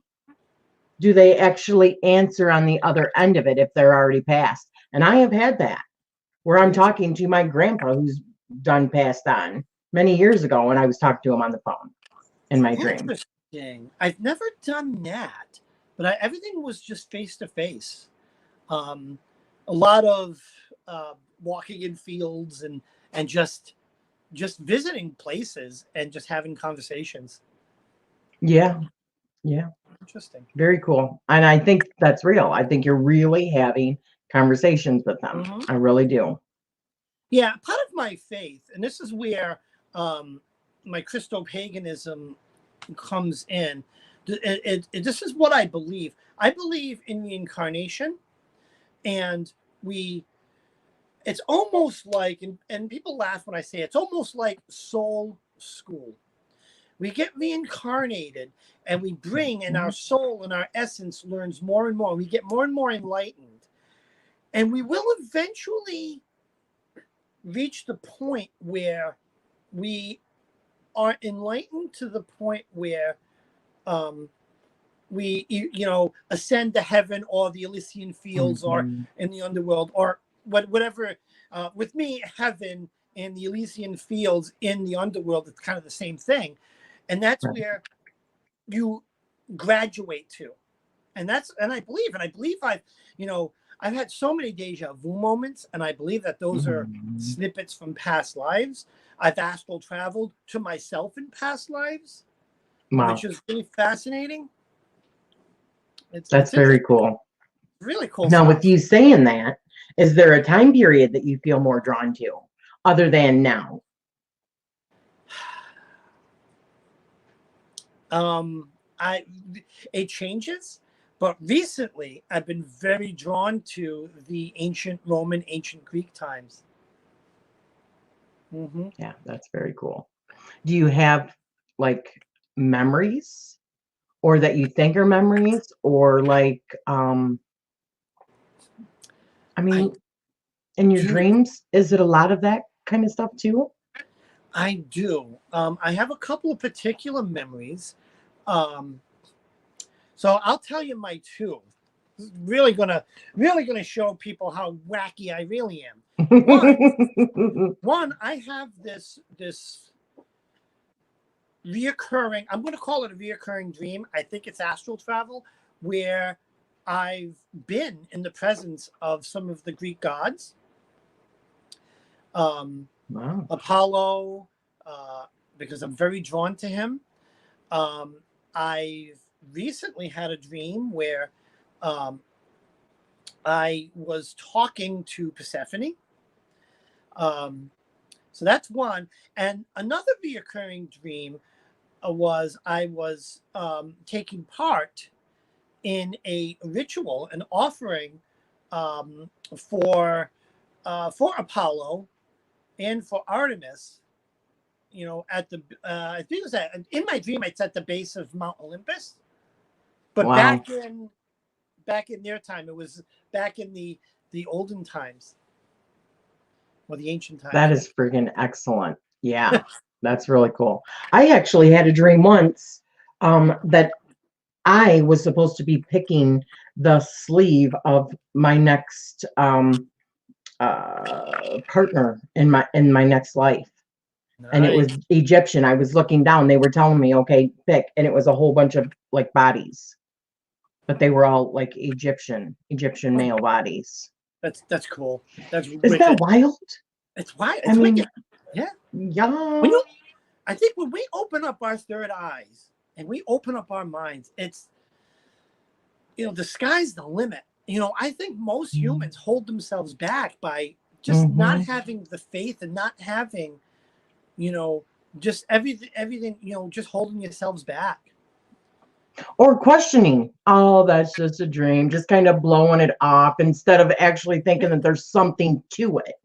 do they actually answer on the other end of it if they're already passed? And I have had that where I'm talking to my grandpa who's done passed on many years ago, and I was talking to him on the phone in my dream. Interesting. I've never done that, but everything was just face to face. Um, a lot of walking in fields and just visiting places and just having conversations. Yeah. Yeah. Interesting. Very cool. And I think that's real. I think you're really having conversations with them. Mhm. I really do. Yeah, part of my faith, and this is where my Christo-paganism comes in. This is what I believe. I believe in the incarnation, and we. It's almost like, and people laugh when I say it's almost like soul school. We get reincarnated, and we bring, and our soul and our essence learns more and more. We get more and more enlightened, and we will eventually reach the point where we are enlightened to the point where we ascend to heaven or the Elysian fields or Mhm. in the underworld or whatever. With me, heaven and the Elysian fields in the underworld, it's kind of the same thing, and that's Right. where you graduate to. And I believe I've had so many deja vu moments, and I believe that those are Mhm. snippets from past lives. I've astral traveled to myself in past lives, which Wow. is really fascinating. That's It's very interesting, cool. really cool Now, with stuff. you saying that, is there a time period that you feel more drawn to other than now? Um, I It changes, but recently I've been very drawn to the ancient Roman, ancient Greek times. Hmm. Yeah, that's very cool. Do you have like memories or that you think are memories or like I I mean in your do. dreams, is it a lot of that kind of stuff too? I do. I have a couple of particular memories. Um, so I'll tell you my two. This is really gonna show people how wacky I really am. One, I have this reoccurring. I'm going to call it a reoccurring dream. I think it's astral travel, where I've been in the presence of some of the Greek gods. Um, Wow. Apollo, uh, because I'm very drawn to him. Um, I've recently had a dream where um, I was talking to Persephone. Um, so that's one. And another reoccurring dream was I was taking part in a ritual, an offering um, for for Apollo and for Artemis. At the I think it was in my dream. It's at the base of Mount Olympus, but Wow. back in their time, it was back in the olden times or the ancient That times. is freaking excellent. Yeah, that's really cool. I actually had a dream once that I was supposed to be picking the sleeve of my next partner in my next life. And it was Nice. Egyptian. I was looking down. They were telling me, okay, pick. And it was a whole bunch of like bodies, but they were all like Egyptian Oh, male bodies. that's cool. That's Isn't that wicked. wild? It's why I it's wicked. mean, Yeah. When yeah. you I think when we open up our third eyes and we open up our minds, it's the sky's the limit. I think most humans hold themselves back by just not Mm-hmm. having the faith and not having, you know, just everything, just holding yourselves back. Or questioning, oh, that's just a dream, just kind of blowing it off instead of actually thinking Yeah. that there's something to it.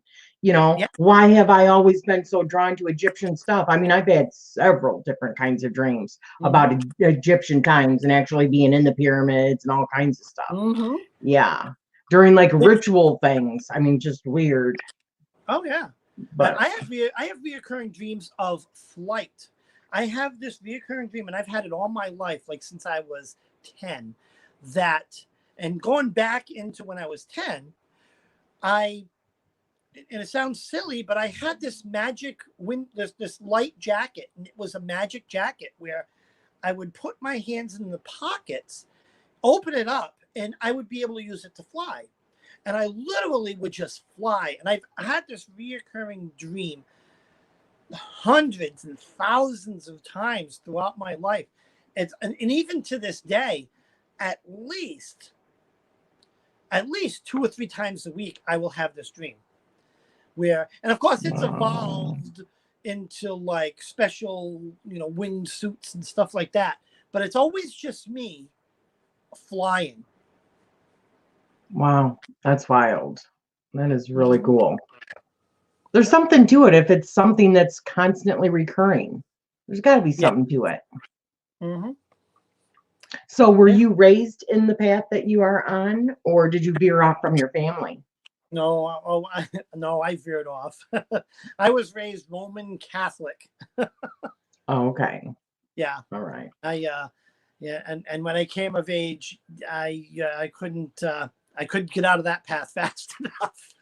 Yeah. Why have I always been so drawn to Egyptian stuff? I mean, I've had several different kinds of dreams about Mm-hmm. Egyptian times and actually being in the pyramids and all kinds of stuff. Mm-hmm. Yeah. During like ritual things. I mean, just weird. Oh yeah. But I have reoccurring dreams of flight. I have this reoccurring dream, and I've had it all my life, like since I was 10. That and going back into when I was 10, I and it sounds silly, but I had this magic this light jacket, and it was a magic jacket where I would put my hands in the pockets, open it up, and I would be able to use it to fly. And I literally would just fly. And I've had this reoccurring dream hundreds and thousands of times throughout my life. and even to this day, at least 2 or 3 times a week, I will have this dream where, and of course it's evolved into like special, wing suits and stuff like that. But it's always just me flying. Wow, that's wild. That is really cool. There's something to it if it's something that's constantly recurring. There's got to be something to it. Mm-hmm. So were you raised in the path that you are on, or did you veer off from your family? No, no, I veered off. I was raised Roman Catholic. Oh, okay. Yeah. All right. Yeah, and when I came of age, I couldn't get out of that path fast enough.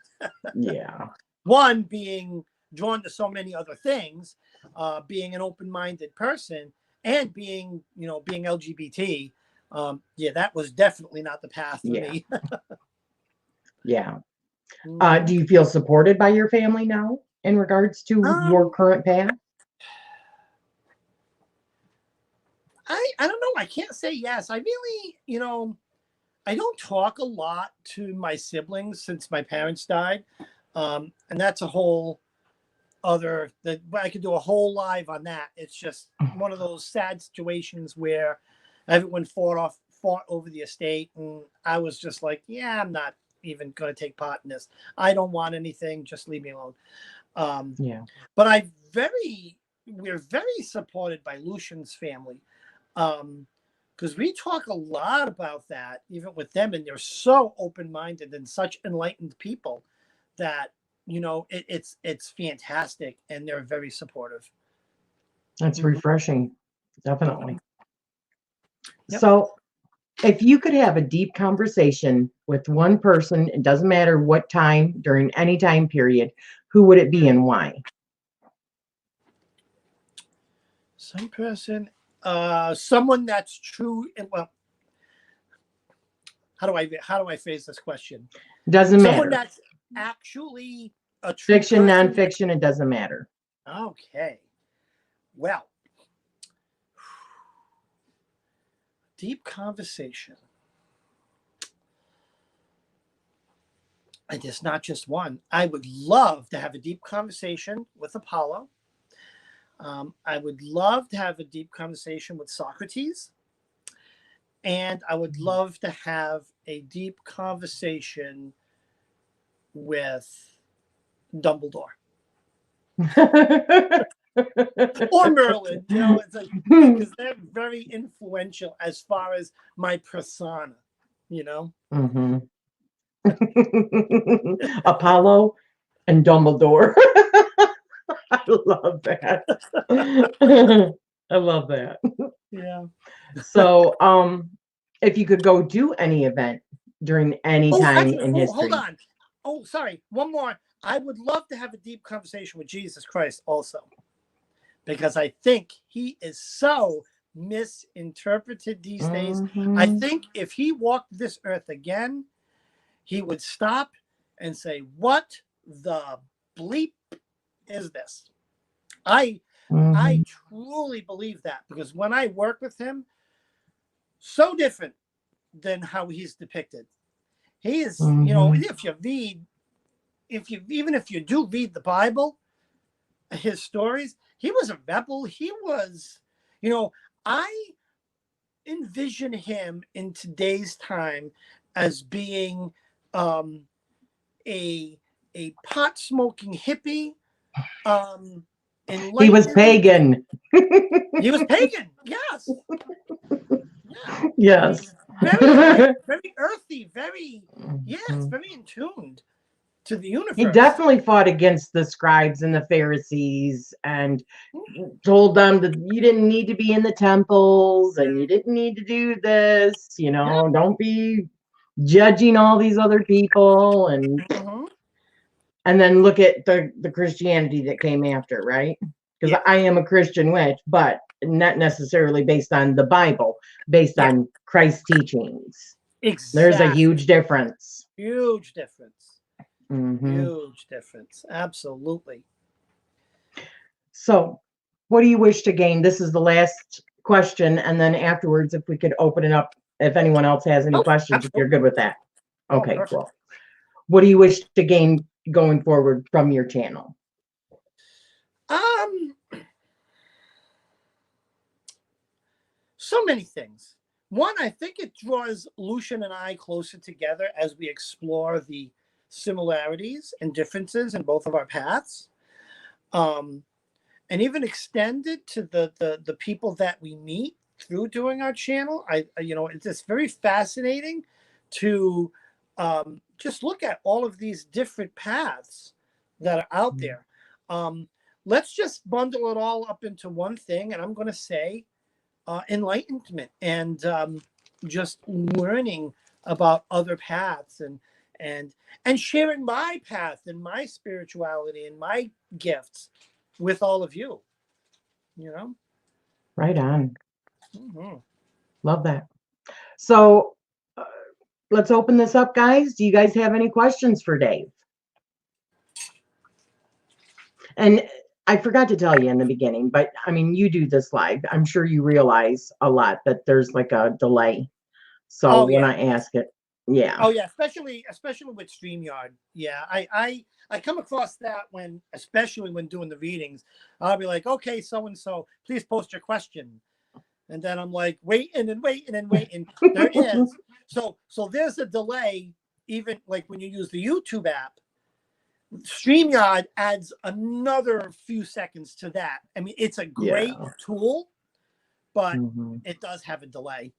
Yeah. One, being drawn to so many other things, being an open-minded person, and being LGBT. Yeah, that was definitely not the path for me. Yeah. Do you feel supported by your family now in regards to your current path? I don't know. I can't say yes. I really, I don't talk a lot to my siblings since my parents died. And that's a whole other, that I could do a whole live on that. It's just one of those sad situations where everyone fought over the estate. And I was just like, yeah, I'm not even going to take part in this. I don't want anything. Just leave me alone. Yeah. But we're very supported by Lucian's family. Because we talk a lot about that, even with them, and they're so open-minded and such enlightened people that it's fantastic, and they're very supportive. That's refreshing, definitely. Yep. So, if you could have a deep conversation with one person, it doesn't matter what time, during any time period, who would it be and why? Some person, someone that's true. Well, how do I phrase this question? Doesn't Someone matter. that's actually a true Fiction, person. nonfiction, it doesn't matter. Okay. Well, deep conversation. And it's not just one. I would love to have a deep conversation with Apollo. I would love to have a deep conversation with Socrates. And I would love to have a deep conversation with Dumbledore. Or Merlin, it's like, because they're very influential as far as my persona, Mm-hmm. Apollo and Dumbledore. I love that. I love that. Yeah. So, if you could go do any event during any time in history. Hold on. Oh, sorry. One more. I would love to have a deep conversation with Jesus Christ also, because I think he is so misinterpreted these days. I think if he walked this earth again, he would stop and say, "What the bleep is this?" I truly believe that, because when I work with him, so different than how he's depicted. He is, if you do read the Bible, his stories, he was a rebel. He was, I envision him in today's time as being a pot smoking hippie. He was pagan. He was pagan. Yes. Yeah. Yes. Very earthy. Very very in tuned to the universe. He definitely fought against the scribes and the Pharisees and told them that you didn't need to be in the temples and you didn't need to do this, don't be judging all these other people, and then look at the Christianity that came after, right? Because I am a Christian witch, but not necessarily based on the Bible, based on Christ's teachings. Exactly. There's a huge difference. Huge difference. Mm-hmm. Huge difference. Absolutely. So, what do you wish to gain? This is the last question, and then afterwards, if we could open it up, if anyone else has any Oh, questions, if you're good with that. Oh, Okay, perfect. cool. What do you wish to gain going forward from your channel? So many things. One, I think it draws Lucian and I closer together as we explore the similarities and differences in both of our paths. And even extend it to the people that we meet through doing our channel. It's just very fascinating to just look at all of these different paths that are out there. Let's just bundle it all up into one thing, and I'm going to say enlightenment and just learning about other paths and sharing my path and my spirituality and my gifts with all of you. Right on. Mm-hmm. Love that. So let's open this up, guys. Do you guys have any questions for Dave? And I forgot to tell you in the beginning, but I mean, you do this live. I'm sure you realize a lot that there's like a delay. So when I ask it, yeah. Oh yeah, especially with StreamYard. Yeah, I come across that especially when doing the readings. I'll be like, okay, so and so, please post your question, and then I'm like, waiting and waiting and waiting. There is so there's a delay, even like when you use the YouTube app. StreamYard adds another few seconds to that. I mean, it's a great tool, but it does have a delay.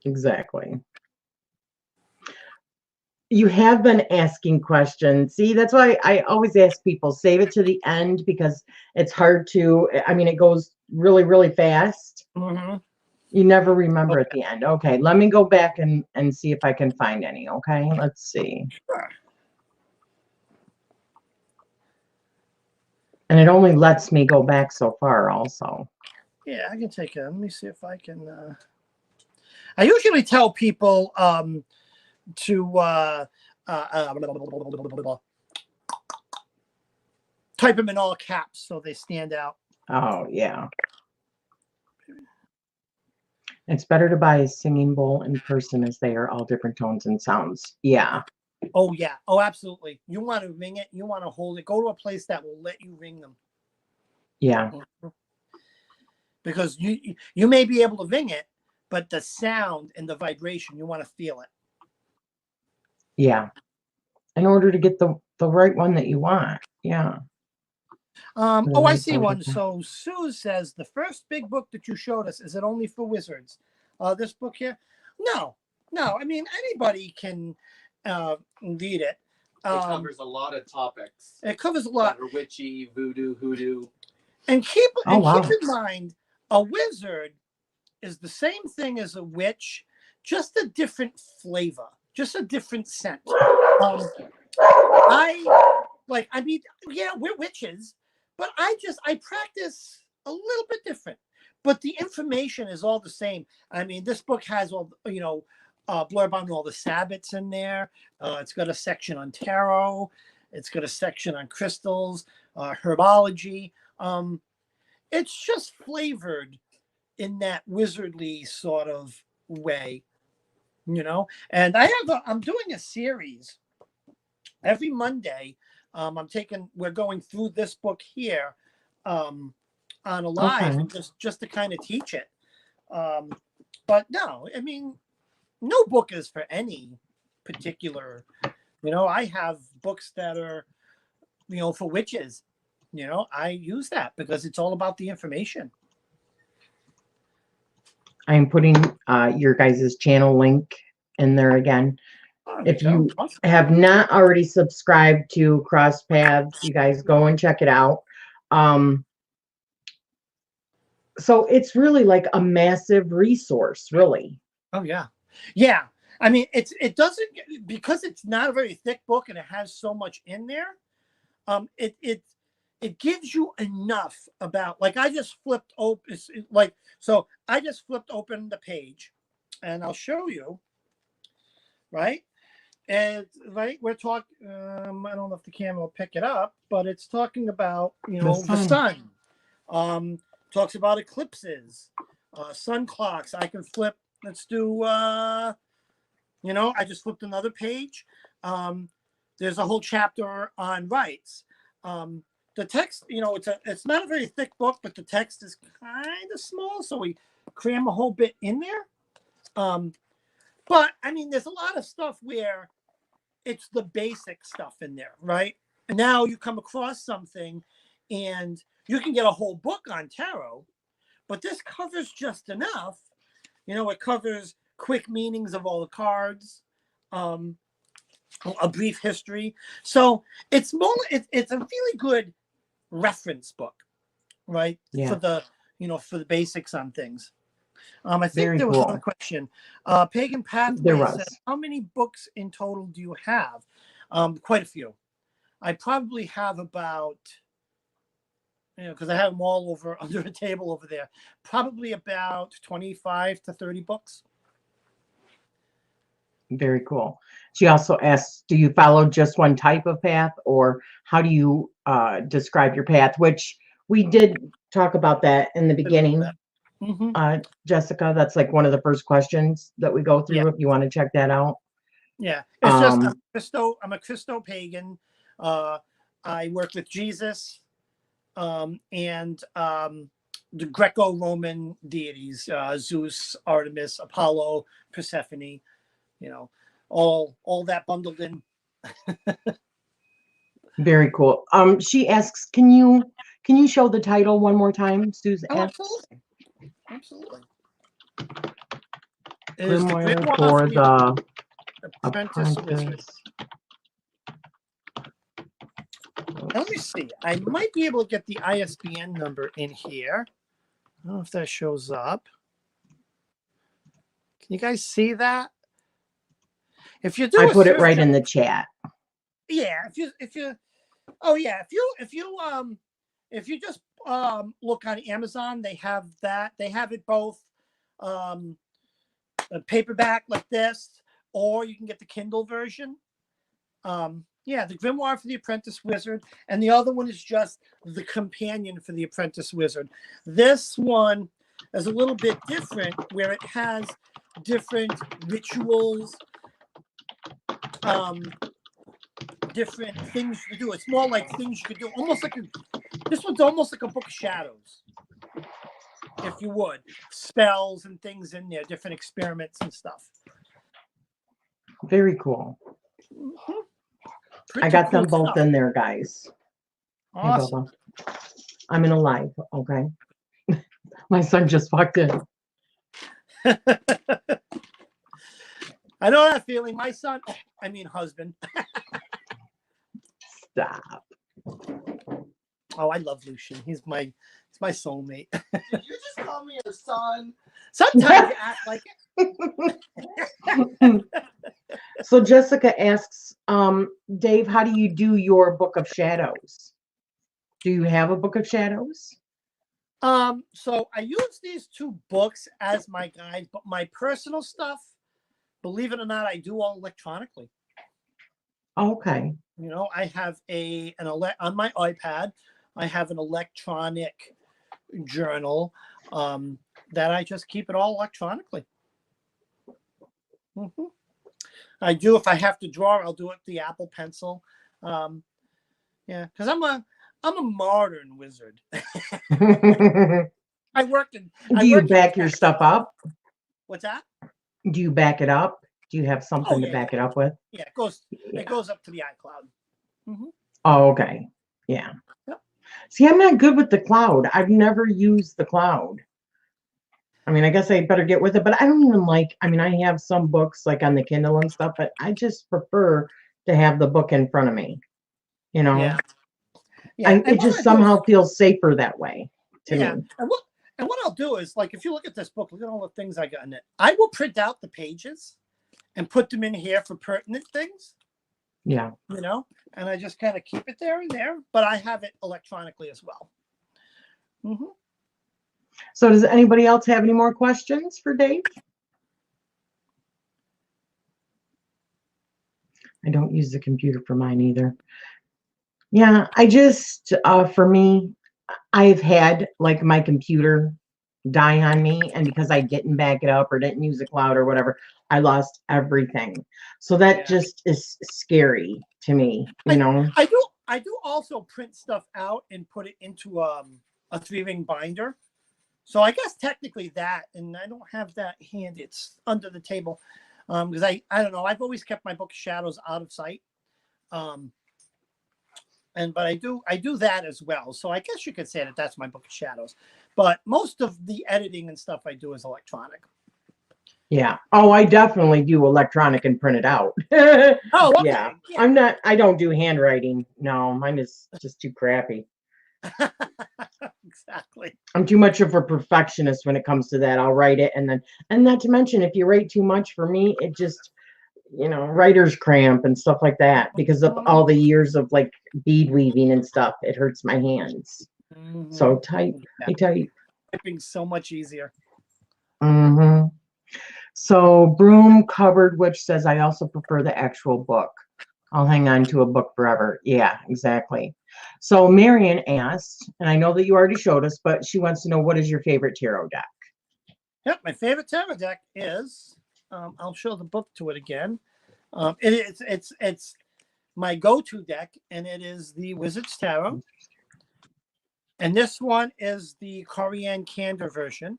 Exactly. You have been asking questions. See, that's why I always ask people, save it to the end, because it's hard to, I mean, it goes really, really fast. You never remember at the end. Okay, let me go back and see if I can find any. Okay, let's see. Sure. And it only lets me go back so far also. Yeah, I can take it. Let me see if I can. I usually tell people to type them in all caps so they stand out. Oh, yeah. It's better to buy a singing bowl in person, as they are all different tones and sounds. Yeah. Oh, yeah. Oh, absolutely. You want to ring it. You want to hold it. Go to a place that will let you ring them. Yeah. Because you may be able to ring it, but the sound and the vibration, you want to feel it. Yeah. In order to get the right one that you want. Yeah. Oh, I see one. So Sue says, the first big book that you showed us, is it only for wizards? This book here? No. I mean, anybody can read it. It covers a lot of topics. It covers a lot. That are witchy, voodoo, hoodoo. And keep in mind, a wizard is the same thing as a witch, just a different flavor, just a different scent. I mean, yeah, we're witches, but I practice a little bit different. But the information is all the same. I mean, this book has all, blurb on all the Sabbats in there. It's got a section on tarot. It's got a section on crystals, herbology. It's just flavored in that wizardly sort of way, And I'm doing a series every Monday. We're going through this book here on a live, and just to kind of teach it. But no, I mean, no book is for any particular, I have books that are, for witches. I use that because it's all about the information. I'm putting your guys' channel link in there again. If you have not already subscribed to Cross Paths, you guys go and check it out. So it's really like a massive resource, really. Oh yeah. Yeah. I mean, it doesn't, because it's not a very thick book and it has so much in there. It gives you enough about, like, I just flipped open, I just flipped open the page, and I'll show you, right? And we're talking. I don't know if the camera will pick it up, but it's talking about the sun. talks about eclipses, sun clocks. I can flip. Let's do. I just flipped another page. There's a whole chapter on rights. The text, it's not a very thick book, but the text is kind of small, so we cram a whole bit in there. But I mean, there's a lot of stuff where it's the basic stuff in there, right? And now you come across something and you can get a whole book on tarot, but this covers just enough. It covers quick meanings of all the cards, a brief history. So it's more, it's a really good reference book, right? Yeah. For the basics on things. I think Very there was cool. another question. Pagan There Pathway was. says, how many books in total do you have? Quite a few. I probably have about, because I have them all over under a table over there, probably about 25 to 30 books. Very cool. She also asks, do you follow just one type of path, or how do you describe your path? Which we did talk about that in the beginning. Mm-hmm. Jessica, that's like one of the first questions that we go through. Yeah. If you want to check that out. Yeah, it's just I'm a Christo pagan. I work with Jesus, and the Greco-Roman deities, Zeus, Artemis, Apollo, Persephone. All that bundled in. Very cool. She asks, can you show the title one more time, Susan? Oh, absolutely. Grimoire for the Apprentice Wizard. Let me see. I might be able to get the ISBN number in here. I don't know if that shows up. Can you guys see that? If you do, I put it right in the chat. Yeah. If you just look on Amazon, they have that. They have it both a paperback like this, or you can get the Kindle version. The Grimoire for the Apprentice Wizard, and the other one is just the companion for the Apprentice Wizard. This one is a little bit different, where it has different rituals, different things you can do. It's more like things you could do, this one's almost like a book of shadows, if you would. Spells and things in there, different experiments and stuff. Very cool. Mm-hmm. I got them both in there, guys. Awesome. Hey, Bubba. I'm in a live, okay? My son just walked in. I know that feeling. My husband. Stop. Oh, I love Lucian. He's my soulmate. Did you just call me a son? Sometimes you act like it. So Jessica asks, Dave, how do you do your book of shadows? Do you have a book of shadows? So I use these two books as my guide, but my personal stuff, believe it or not, I do all electronically. Okay. I have on my iPad, I have an electronic journal that I just keep it all electronically. Mm-hmm. I do, if I have to draw, I'll do it with the Apple Pencil. Because I'm a modern wizard. Do you back your stuff up? What's that? Do you back it up? Do you have something to back it up with? Yeah, it goes up to the iCloud. Mm-hmm. Oh, okay. Yeah. Yep. See, I'm not good with the cloud. I've never used the cloud. I mean, I guess I better get with it, but I don't even I have some books like on the Kindle and stuff, but I just prefer to have the book in front of me. Yeah. It just somehow feels safer that way to me. And what I'll do is, like, if you look at this book, look at all the things I got in it. I will print out the pages and put them in here for pertinent things. Yeah. And I just kind of keep it there and there, but I have it electronically as well. Mm-hmm. So does anybody else have any more questions for Dave? I don't use the computer for mine either. Yeah, I just, for me, I've had like my computer die on me, and because I didn't back it up or didn't use the cloud or whatever, I lost everything. So that Yeah. just is scary to me, you know. I do also print stuff out and put it into a 3-ring binder. So I guess technically that, and I don't have that handy. It's under the table because I don't know. I've always kept my book of shadows out of sight. But I do that as well. So I guess you could say that that's my book of shadows. But most of the editing and stuff I do is electronic. Yeah. Oh, I definitely do electronic and print it out. Oh, okay. Yeah. Yeah. I don't do handwriting. No, mine is just too crappy. Exactly. I'm too much of a perfectionist when it comes to that. I'll write it and not to mention, if you write too much for me, it just, writer's cramp and stuff like that because of all the years of like bead weaving and stuff. It hurts my hands. So type, I type. Typing's so much easier. Mm-hmm. So Broom Cupboard Witch says, I also prefer the actual book. I'll hang on to a book forever. Yeah, exactly. So Marion asked, and I know that you already showed us, but she wants to know, what is your favorite tarot deck? Yep, my favorite tarot deck is. I'll show the book to it again. It's my go-to deck, and it is the Wizard's Tarot. And this one is the Corian Candor version,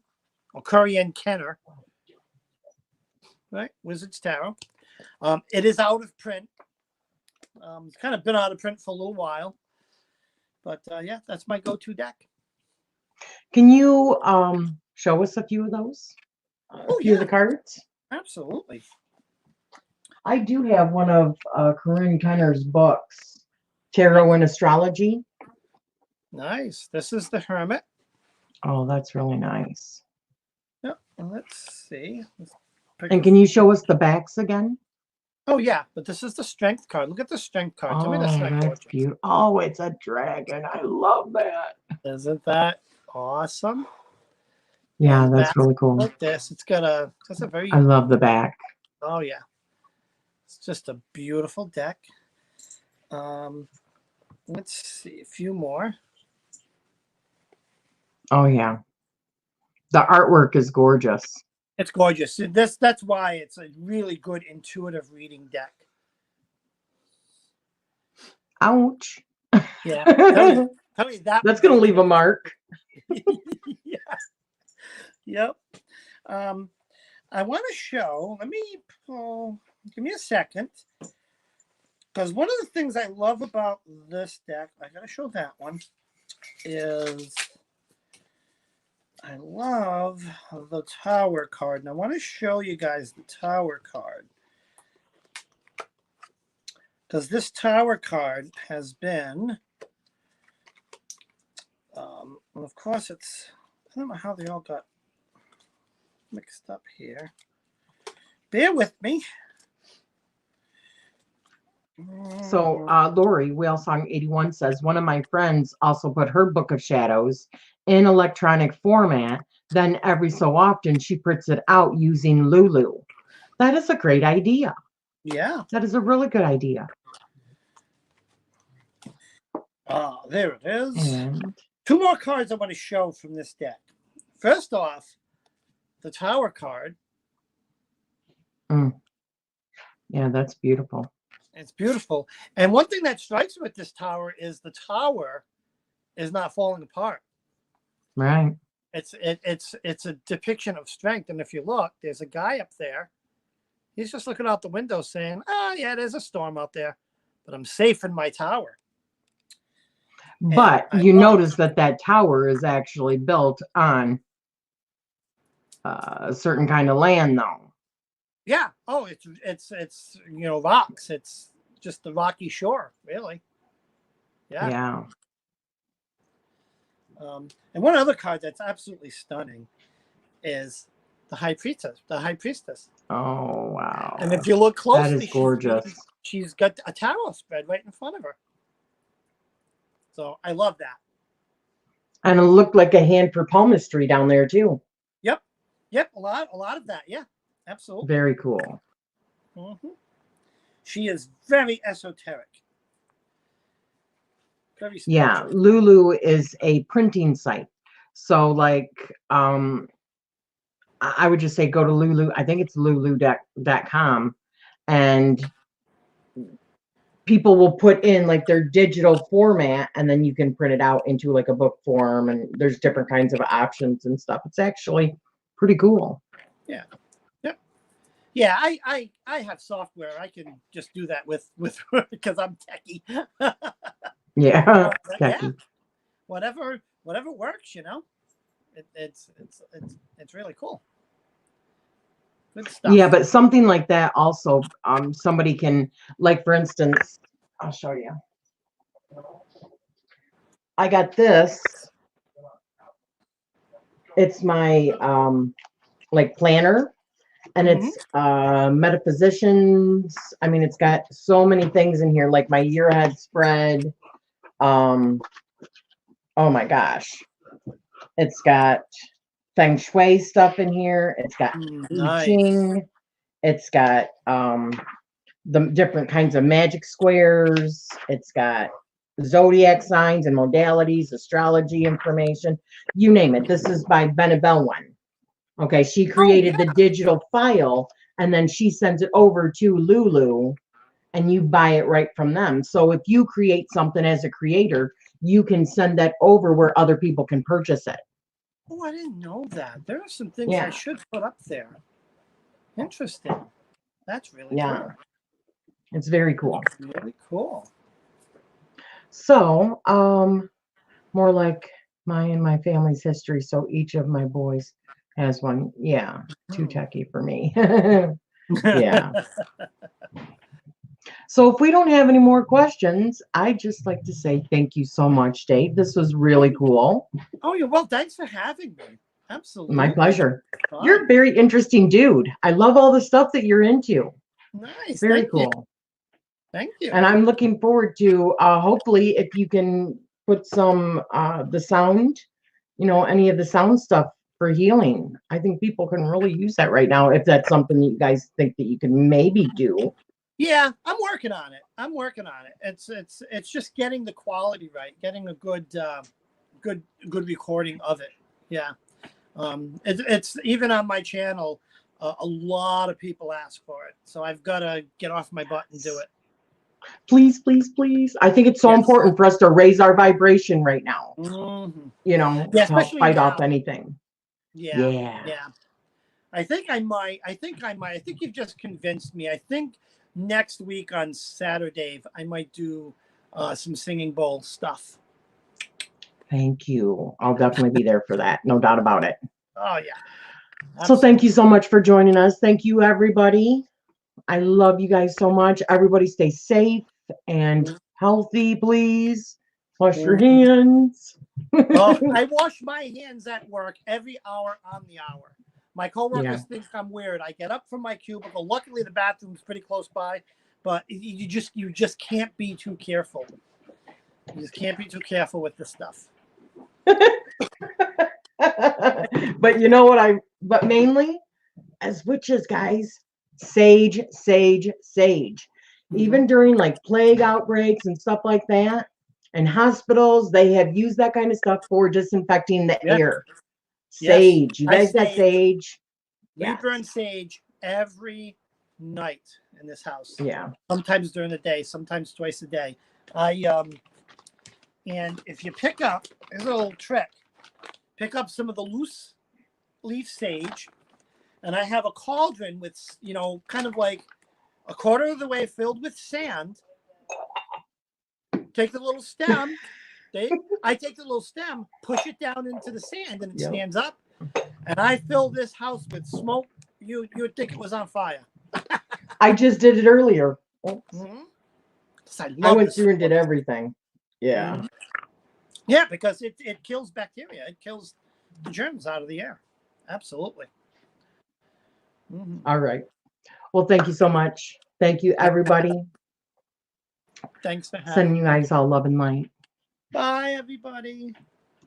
or Corian Kenner. Right, Wizard's Tarot. It is out of print. It's kind of been out of print for a little while, but yeah, that's my go-to deck. Can you show us a few of those? A few of the cards? Absolutely. I do have one of Corinne Kenner's books, Tarot and Astrology. Nice. This is the Hermit. Oh, that's really nice. Yep. Let's see. And can you show us the backs again? Oh, yeah, but this is the Strength card. Look at the Strength card. Oh, that's beautiful. Oh, it's a dragon. I love that. Isn't that awesome? Yeah, that's really cool. Like this. It's got a very. I love the back. Oh, yeah. It's just a beautiful deck. Let's see a few more. Oh, yeah. The artwork is gorgeous. It's gorgeous. That's why it's a really good intuitive reading deck. Ouch. Yeah. Tell me that. That's going to leave a mark. Yeah. Yep. I want to show. Let me give me a second. Because one of the things I love about this deck, I got to show that one, is I love the Tower card. And I want to show you guys the Tower card. Because this Tower card has been, and of course it's, I don't know how they all got mixed up here. Bear with me. So Lori, Whale Song 81 says, one of my friends also put her book of shadows in electronic format. Then every so often she prints it out using Lulu. That is a great idea. Yeah. That is a really good idea. There it is. And 2 more cards I want to show from this deck. First off, the Tower card. Yeah, that's beautiful. It's beautiful. And one thing that strikes me with this Tower is the Tower is not falling apart. Right. It's a depiction of strength. And if you look, there's a guy up there. He's just looking out the window saying, yeah, there's a storm out there, but I'm safe in my tower. But you notice that tower is actually built on a certain kind of land, though. Yeah. Oh, it's rocks. It's just the rocky shore, really. Yeah. Yeah. And one other card that's absolutely stunning is the High Priestess. The High Priestess. Oh, wow. And if you look closely, that is gorgeous. She's got a tarot spread right in front of her. So I love that. And it looked like a hand for palmistry down there too. Yep. A lot of that. Yeah, absolutely. Very cool. She is very esoteric. Very Yeah, spiritual. Lulu is a printing site. So like I would just say go to Lulu. I think it's lulu.com, and people will put in like their digital format, and then you can print it out into like a book form, and there's different kinds of options and stuff. It's actually pretty cool. Yeah. Yep. Yeah, I have software. I can just do that with because I'm techie. Yeah. But yeah, Jackie. whatever works, you know. It's really cool. Good stuff. Yeah, but something like that also, somebody can, like for instance, I'll show you. I got this. It's my like planner, and it's metaphysicians. I mean, it's got so many things in here, like my year ahead spread. Oh my gosh. It's got feng shui stuff in here. It's got I Nice. Ching. It's got the different kinds of magic squares. It's got zodiac signs and modalities, astrology information, you name it. This is by Benebell one. Okay, she created the digital file, and then she sends it over to Lulu, and you buy it right from them. So if you create something as a creator, you can send that over where other people can purchase it. Oh, I didn't know that. There are some things Yeah. I should put up there. Interesting. That's really Yeah. cool. It's very cool. Really cool. So, more like my family's history. So each of my boys has one. Yeah, too techie for me. Yeah. So if we don't have any more questions, I'd just like to say thank you so much, Dave. This was really cool. Oh, you're well. Thanks for having me. Absolutely. My pleasure. Fun. You're a very interesting dude. I love all the stuff that you're into. Nice. Very Thank cool. you. Thank you. And I'm looking forward to hopefully if you can put some the sound, you know, any of the sound stuff for healing. I think people can really use that right now if that's something you guys think that you can maybe do. Yeah, I'm working on it. I'm working on it. It's just getting the quality right, getting a good recording of it. Yeah. It's even on my channel. A lot of people ask for it, so I've got to get off my butt and do it. Please, please, please. I think it's so important for us to raise our vibration right now. You know, Yeah, to help especially fight now. off anything. Yeah. I think I might. I think you've just convinced me. I think next week on Saturday, I might do some singing bowl stuff. Thank you. I'll definitely be there for that. No doubt about it. Oh, yeah. So thank you so much for joining us. Thank you, everybody. I love you guys so much. Everybody stay safe and healthy, please. Wash your hands. I wash my hands at work every hour on the hour. My coworkers think I'm weird. I get up from my cubicle. Luckily, the bathroom's pretty close by, but you just can't be too careful. You just can't be too careful with this stuff. But you know what but mainly as witches, guys, sage, sage, sage. Even during like plague outbreaks and stuff like that, and hospitals, they have used that kind of stuff for disinfecting the air. Sage. You guys got sage? We burn sage every night in this house. Yeah. Sometimes during the day, sometimes twice a day. And if you pick up, here's a little trick. Pick up some of the loose leaf sage, and I have a cauldron with, you know, kind of like a quarter of the way filled with sand. Take the little stem. I take the little stem, push it down into the sand, and it stands up. And I fill this house with smoke. You would think it was on fire. I just did it earlier. I went through and did everything. Yeah. Yeah, because it kills bacteria. It kills the germs out of the air. Absolutely. All right. Well, thank you so much. Thank you, everybody. Thanks for having me. Sending you guys all love and light. Bye, everybody.